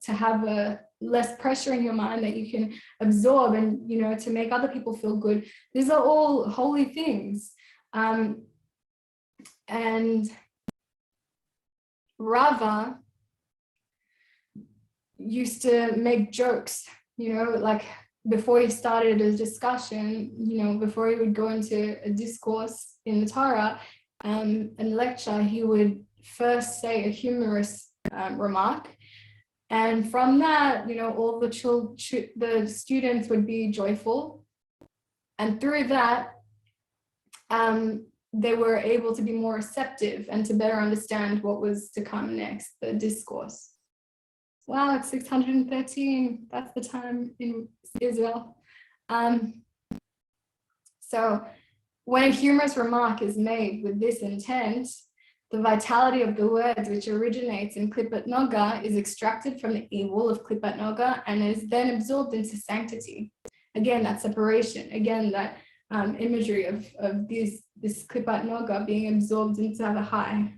have a less pressure in your mind that you can absorb, and, you know, to make other people feel good. These are all holy things. And Rava used to make jokes, you know, like before he started a discussion, you know, before he would go into a discourse in the Torah and lecture, he would first say a humorous remark. And from that, you know, all the students would be joyful. And through that, they were able to be more receptive and to better understand what was to come next, the discourse. Wow, it's 613. That's the time in Israel. So when a humorous remark is made with this intent, the vitality of the words, which originates in Klippat Nogga, is extracted from the evil of Klippat Nogga and is then absorbed into sanctity. Again, that separation. Again, that imagery of this Klippat Nogga being absorbed into the high.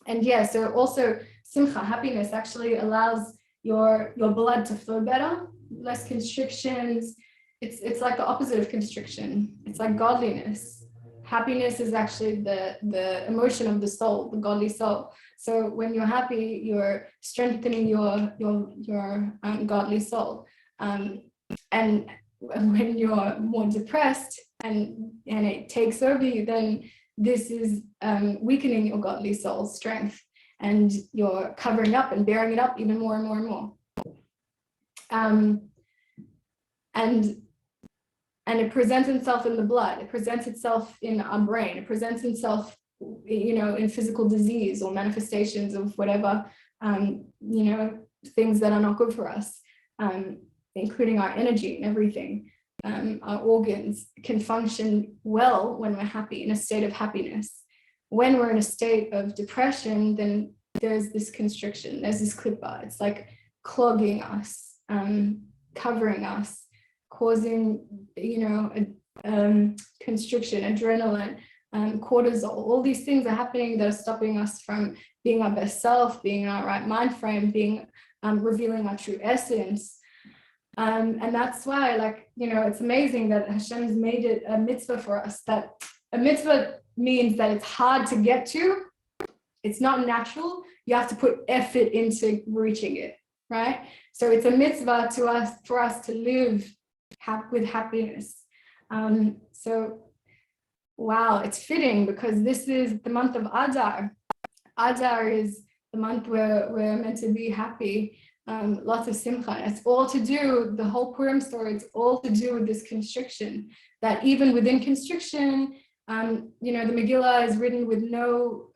And yeah, so also simcha, happiness, actually allows your blood to flow better, less constrictions. It's like the opposite of constriction. It's like godliness. Happiness is actually the emotion of the soul, the godly soul. So when you're happy, you're strengthening your godly soul. And when you're more depressed and it takes over you, then this is weakening your godly soul's strength, and you're covering up and bearing it up even more and more and more. And it presents itself in the blood. It presents itself in our brain. It presents itself, you know, in physical disease or manifestations of whatever, you know, things that are not good for us, including our energy and everything. Our organs can function well when we're happy, in a state of happiness. When we're in a state of depression, then there's this constriction, there's this klippa. It's like clogging us, covering us, causing, you know, constriction, adrenaline, cortisol. All these things are happening that are stopping us from being our best self, being in our right mind frame, being revealing our true essence. And that's why, like, you know, it's amazing that Hashem has made it a mitzvah for us. That a mitzvah means that it's hard to get to. It's not natural. You have to put effort into reaching it, right? So it's a mitzvah for us to live with happiness. So, wow, it's fitting because this is the month of Adar. Adar is the month where we're meant to be happy. Lots of simcha. It's all to do, the whole Purim story, it's all to do with this constriction, that even within constriction, you know, the Megillah is written with no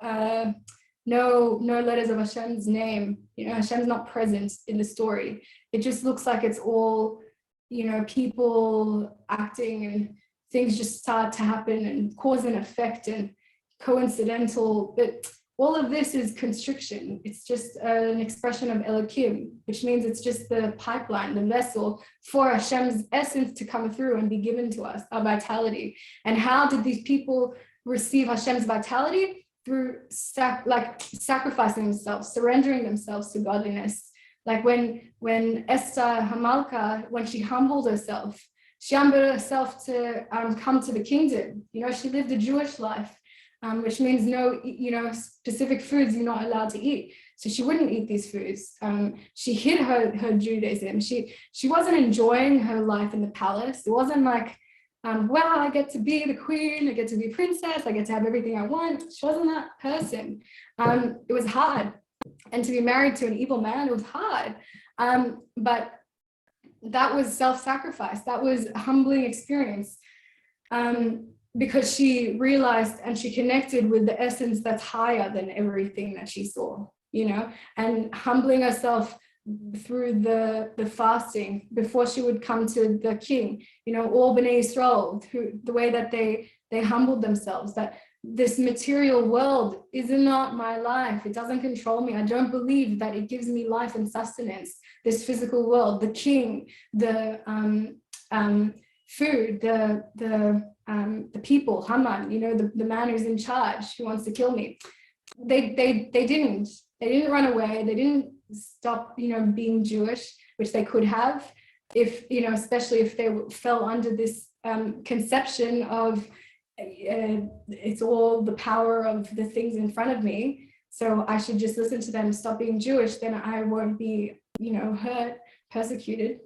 letters of Hashem's name. You know, Hashem's not present in the story. It just looks like it's all, you know, people acting, and things just start to happen and cause and effect and coincidental. But all of this is constriction. It's just an expression of Elokim, which means it's just the pipeline, the vessel for Hashem's essence to come through and be given to us, our vitality. And how did these people receive Hashem's vitality? through sacrificing themselves, surrendering themselves to godliness. Like when Esther Hamalka, when she humbled herself to come to the kingdom. She lived a Jewish life, which means no, specific foods you're not allowed to eat. So she wouldn't eat these foods. She hid her Judaism. She wasn't enjoying her life in the palace. It wasn't like, well, I get to be the queen, I get to be princess, I get to have everything I want. She wasn't that person. It was hard. And to be married to an evil man, it was hard. But that was self-sacrifice. That was a humbling experience. Because she realized and she connected with the essence that's higher than everything that she saw, and humbling herself through the fasting before she would come to the king, all Bnei Yisrael, the way that they humbled themselves, that this material world is not my life. It doesn't control me. I don't believe that it gives me life and sustenance. This physical world, the king, the food, the people, Haman, the man who's in charge, who wants to kill me. They didn't run away. They didn't stop, being Jewish, which they could have, if, especially if they fell under this conception of it's all the power of the things in front of me. So I should just listen to them, stop being Jewish, then I won't be, hurt, persecuted.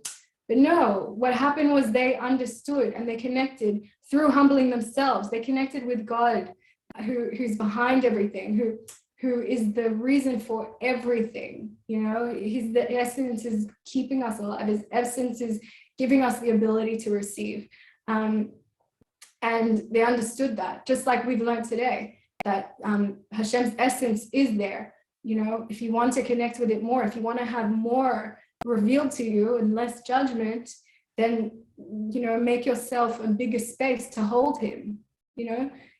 But no, what happened was they understood and they connected through humbling themselves. They connected with God, who's behind everything, who is the reason for everything. The essence is keeping us alive. His essence is giving us the ability to receive. And they understood that, just like we've learned today, that Hashem's essence is there. If you want to connect with it more, if you want to have more revealed to you and less judgment, then, make yourself a bigger space to hold him,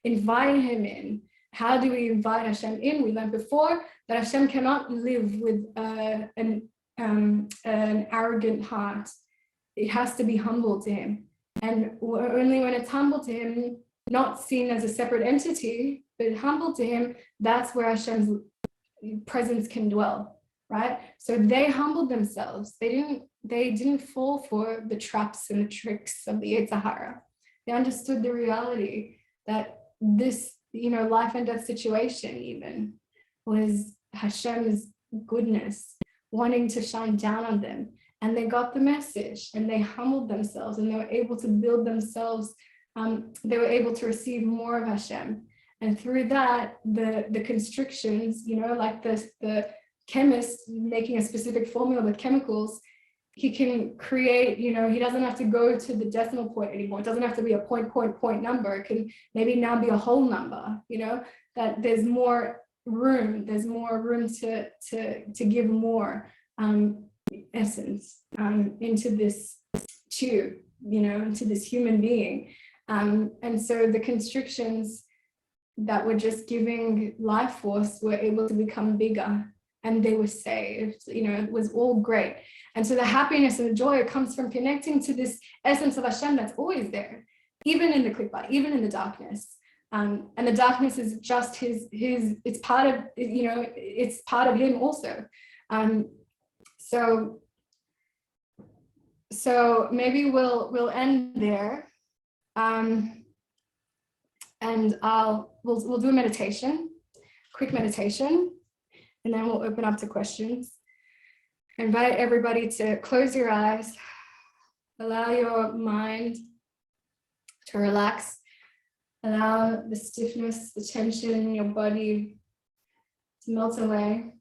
invite him in. How do we invite Hashem in? We learned before that Hashem cannot live with an arrogant heart. It has to be humble to him. And only when it's humble to him, not seen as a separate entity, but humble to him, that's where Hashem's presence can dwell, right? So they humbled themselves. They didn't fall for the traps and the tricks of the YETZIRAH. They understood the reality that this, life and death situation even was Hashem's goodness wanting to shine down on them. And they got the message and they humbled themselves and they were able to build themselves. They were able to receive more of Hashem. And through that, the constrictions, like the chemist making a specific formula with chemicals, he can create, he doesn't have to go to the decimal point anymore. It doesn't have to be a point number. It can maybe now be a whole number, that there's more room. There's more room to give more essence into this tube, into this human being. And so the constrictions that were just giving life force were able to become bigger, and they were saved. It was all great. And so the happiness and the joy comes from connecting to this essence of Hashem that's always there, even in the Klippat, even in the darkness. And the darkness is just his it's part of, it's part of him also. So maybe we'll end there. And we'll do a meditation, quick meditation, and then we'll open up to questions. I invite everybody to close your eyes, allow your mind to relax, allow the stiffness, the tension in your body to melt away.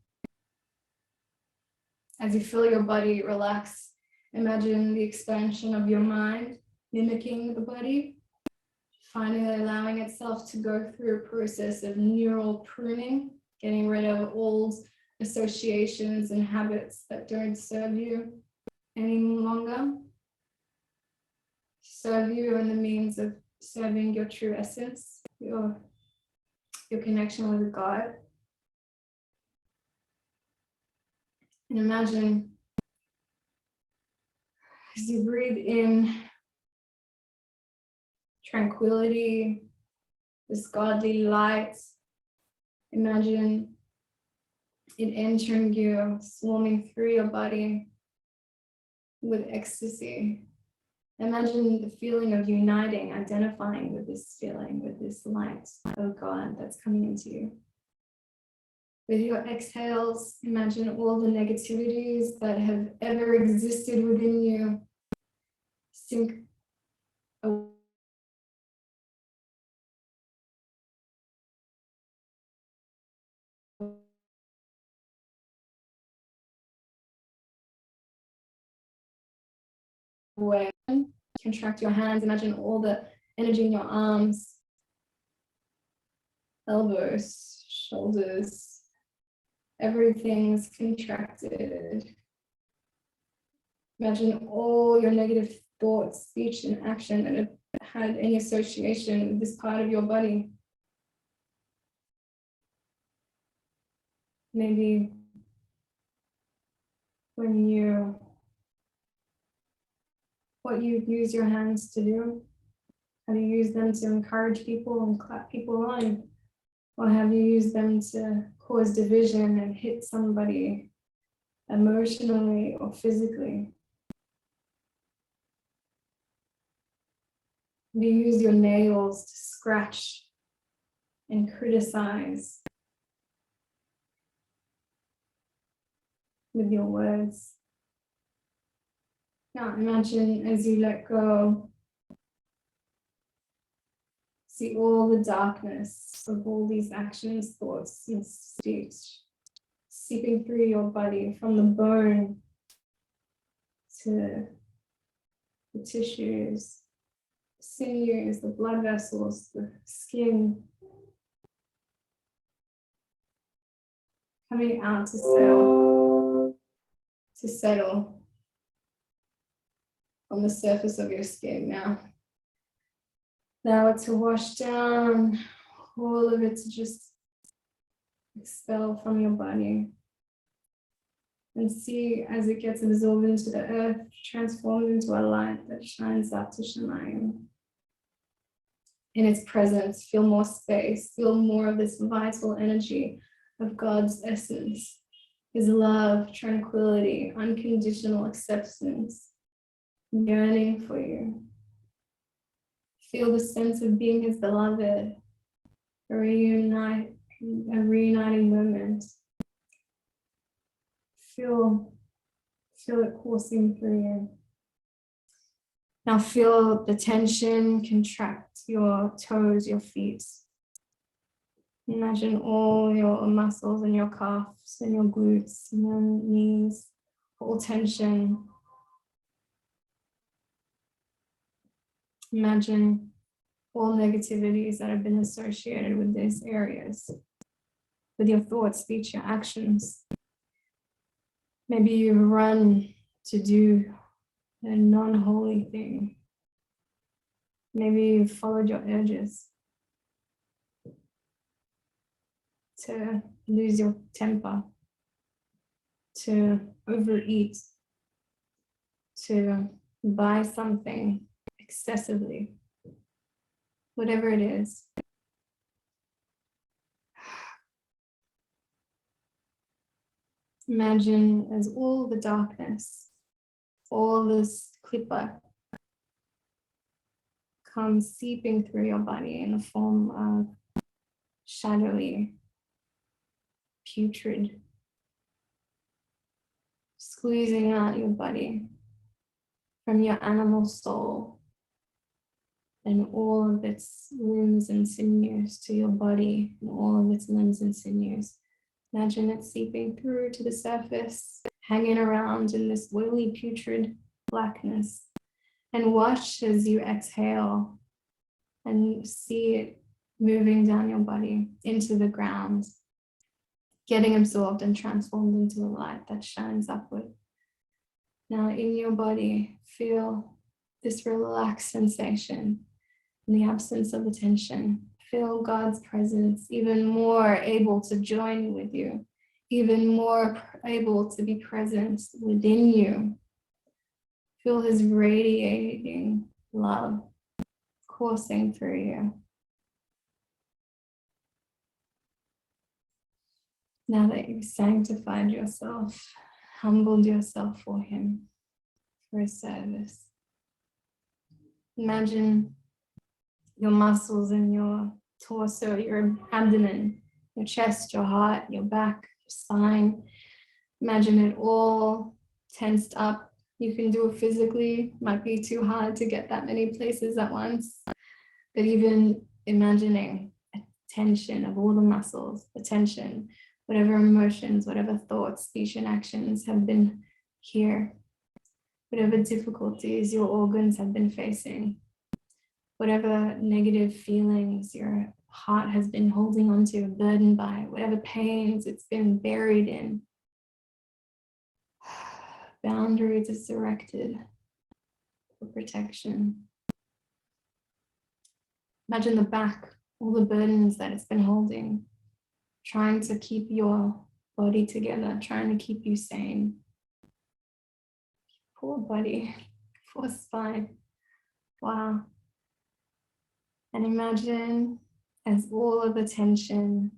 As you feel your body relax, imagine the expansion of your mind mimicking the body, finally allowing itself to go through a process of neural pruning, getting rid of old associations and habits that don't serve you any longer, serve you in the means of serving your true essence, your connection with God. And imagine as you breathe in tranquility, this godly light, Imagine it entering you, swarming through your body with ecstasy. Imagine the feeling of uniting, identifying with this feeling, with this light of God that's coming into you. With your exhales, imagine all the negativities that have ever existed within you sink away. Contract your hands, imagine all the energy in your arms, elbows, shoulders, everything's contracted. Imagine all your negative thoughts, speech, and action that have had any association with this part of your body. Maybe what you use your hands to do, have you used them to encourage people and clap people on? Or have you used them to cause division and hit somebody emotionally or physically? Have you used your nails to scratch and criticize with your words? Now imagine as you let go, see all the darkness of all these actions, thoughts, and speech seeping through your body from the bone to the tissues, sinews, the blood vessels, the skin, coming out to settle on the surface of your skin now. Allow it to wash down, all of it to just expel from your body. And see as it gets absorbed into the earth, transformed into a light that shines up to Shemayim. In its presence, feel more space, feel more of this vital energy of God's essence, His love, tranquility, unconditional acceptance, yearning for you. Feel the sense of being His beloved, a reuniting moment. Feel it coursing through you. Now feel the tension contract your toes, your feet. Imagine all your muscles in your calves and your glutes and your knees, all tension. Imagine all negativities that have been associated with these areas, with your thoughts, speech, your actions. Maybe you run to do a non-holy thing. Maybe you followed your urges to lose your temper, to overeat, to buy something excessively, whatever it is. Imagine as all the darkness, all this klippat comes seeping through your body in the form of shadowy, putrid, squeezing out your body from your animal soul and all of its limbs and sinews to your body and all of its limbs and sinews. Imagine it seeping through to the surface, hanging around in this oily, putrid blackness. And watch as you exhale and see it moving down your body into the ground, getting absorbed and transformed into a light that shines upward. Now in your body, feel this relaxed sensation in the absence of the tension. Feel God's presence, even more able to join with you, even more able to be present within you. Feel His radiating love coursing through you. Now that you've sanctified yourself, humbled yourself for him, for his service, imagine your muscles in your torso, your abdomen, your chest, your heart, your back, your spine. Imagine it all tensed up. You can do it physically, might be too hard to get that many places at once, but even imagining a tension of all the muscles, the tension, whatever emotions, whatever thoughts, speech and actions have been here, whatever difficulties your organs have been facing, whatever negative feelings your heart has been holding onto, burdened by, whatever pains it's been buried in. Boundaries is erected for protection. Imagine the back, all the burdens that it's been holding, trying to keep your body together, trying to keep you sane. Poor body, poor spine. Wow. And imagine as all of the tension,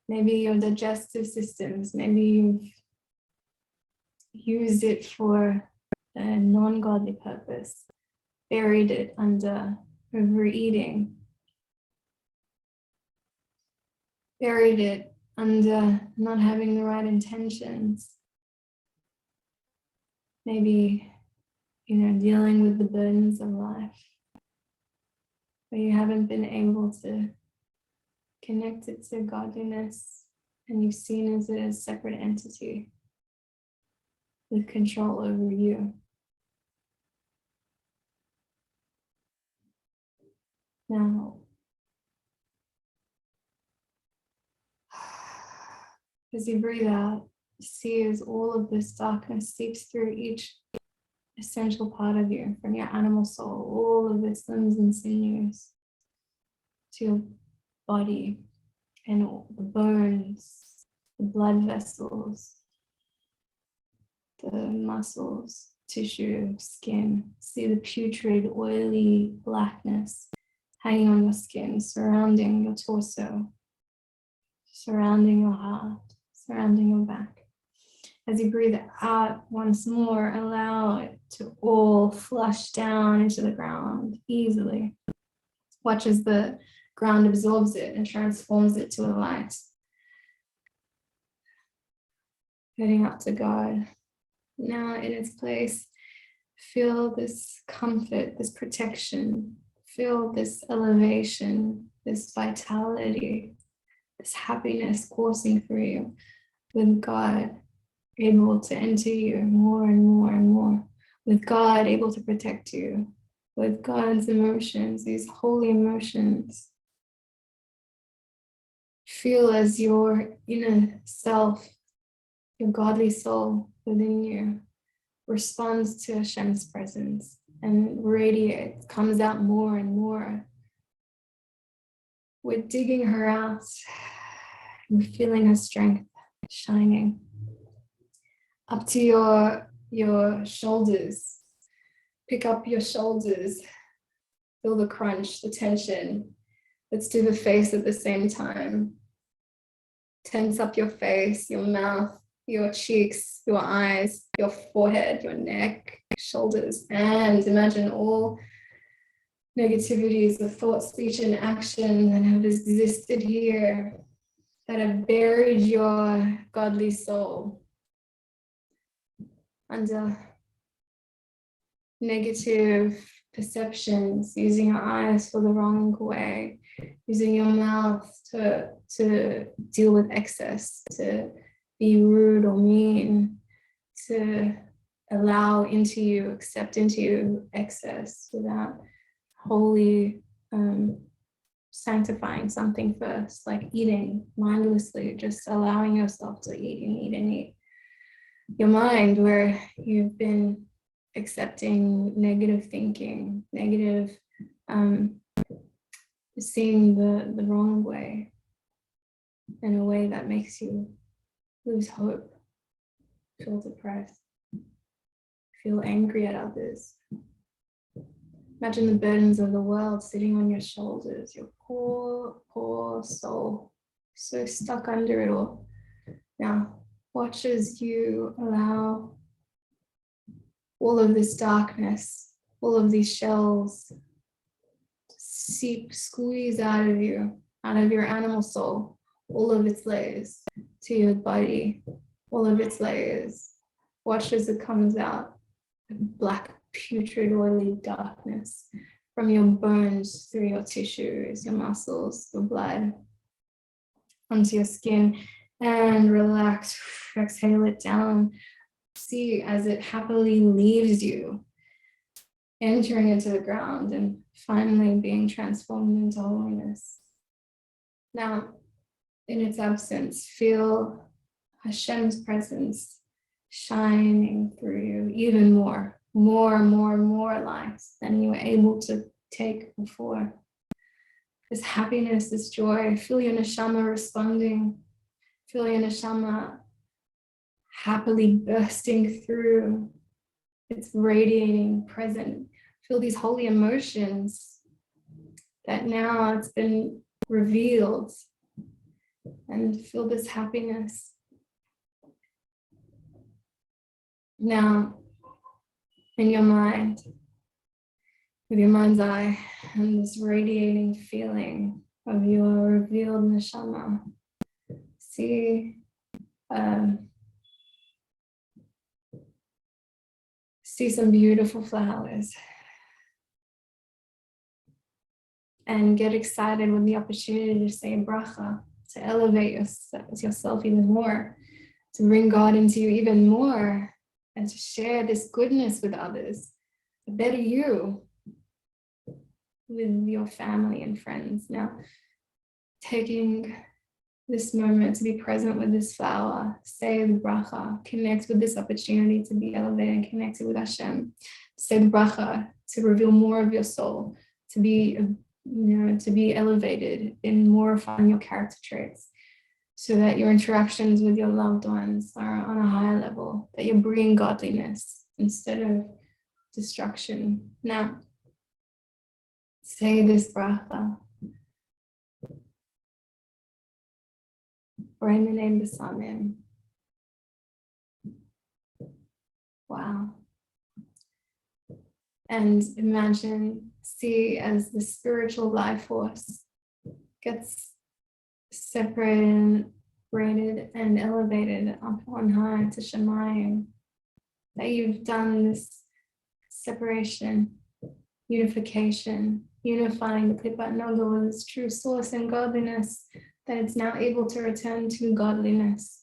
maybe your digestive systems, maybe you've used it for a non-godly purpose, buried it under overeating, buried it under not having the right intentions, maybe, dealing with the burdens of life, where you haven't been able to connect it to godliness, and you've seen it as a separate entity with control over you. Now, as you breathe out, see as all of this darkness seeps through each essential part of you, from your animal soul, all of its limbs and sinews, to your body and all the bones, the blood vessels, the muscles, tissue, skin. See the putrid, oily blackness hanging on your skin, surrounding your torso, surrounding your heart, surrounding your back. As you breathe out once more, allow it to all flush down into the ground easily. Watch as the ground absorbs it and transforms it to a light. Heading up to God. Now in its place, feel this comfort, this protection, feel this elevation, this vitality, this happiness coursing through you, with God able to enter you more and more and more, with God able to protect you, with God's emotions, these holy emotions. Feel as your inner self, your godly soul within you, responds to Hashem's presence and radiates, comes out more and more. We're digging her out and feeling her strength shining. Up to your shoulders. Pick up your shoulders. Feel the crunch, the tension. Let's do the face at the same time. Tense up your face, your mouth, your cheeks, your eyes, your forehead, your neck, shoulders, and imagine all negativities of thought, speech, and action that have existed here, that have buried your godly soul under negative perceptions, using your eyes for the wrong way, using your mouth to deal with excess, to be rude or mean, to allow into you, accept into you excess without wholly sanctifying something first, like eating mindlessly, just allowing yourself to eat and eat and eat. Your mind, where you've been accepting negative thinking, negative, seeing the wrong way, in a way that makes you lose hope, feel depressed, feel angry at others. Imagine the burdens of the world sitting on your shoulders, your poor soul, so stuck under it all. Now, watch as you allow all of this darkness, all of these shells to squeeze out of you, out of your animal soul, all of its layers to your body, all of its layers. Watch as it comes out, black, putrid, oily darkness from your bones, through your tissues, your muscles, your blood, onto your skin, and relax, exhale it down. See as it happily leaves you, entering into the ground and finally being transformed into holiness. Now, in its absence, feel Hashem's presence shining through you even more light than you were able to take before. This happiness, this joy, feel your neshama responding, feel your neshama happily bursting through. It's radiating, present. Feel these holy emotions that now it's been revealed, and feel this happiness. Now, in your mind, with your mind's eye, and this radiating feeling of your revealed neshama, see some beautiful flowers, and get excited with the opportunity to say bracha, to elevate yourself even more, to bring God into you even more, and to share this goodness with others, a better you, with your family and friends. Now, taking this moment to be present with this flower, say the bracha, connect with this opportunity to be elevated and connected with Hashem. Say the bracha to reveal more of your soul, to be, to be elevated in more refining your character traits, so that your interactions with your loved ones are on a higher level, that you're bringing godliness instead of destruction. Now, say this bracha. Broaden besamim. Wow. And imagine, see as the spiritual life force gets separated and elevated up on high to Shemayim, that you've done this separation, unification, unifying the Klippat Nogga with its true source and godliness, that it's now able to return to godliness.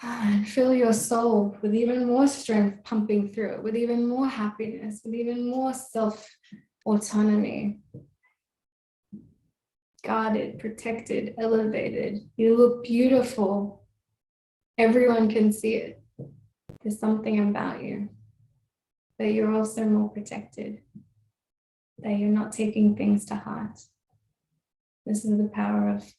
And fill your soul with even more strength pumping through it, with even more happiness, with even more self-autonomy. Guarded, protected, elevated. You look beautiful. Everyone can see it. There's something about you. That you're also more protected. That you're not taking things to heart. This is the power of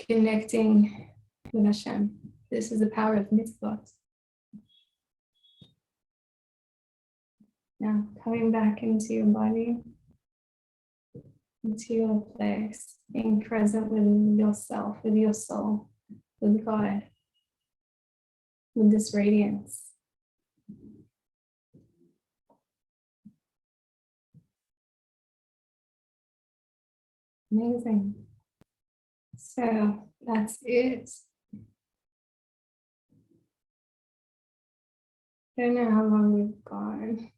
connecting with Hashem. This is the power of mitzvot. Now, coming back into your body, into your place, being present with yourself, with your soul, with God, with this radiance. Amazing. So that's it. I don't know how long we've gone.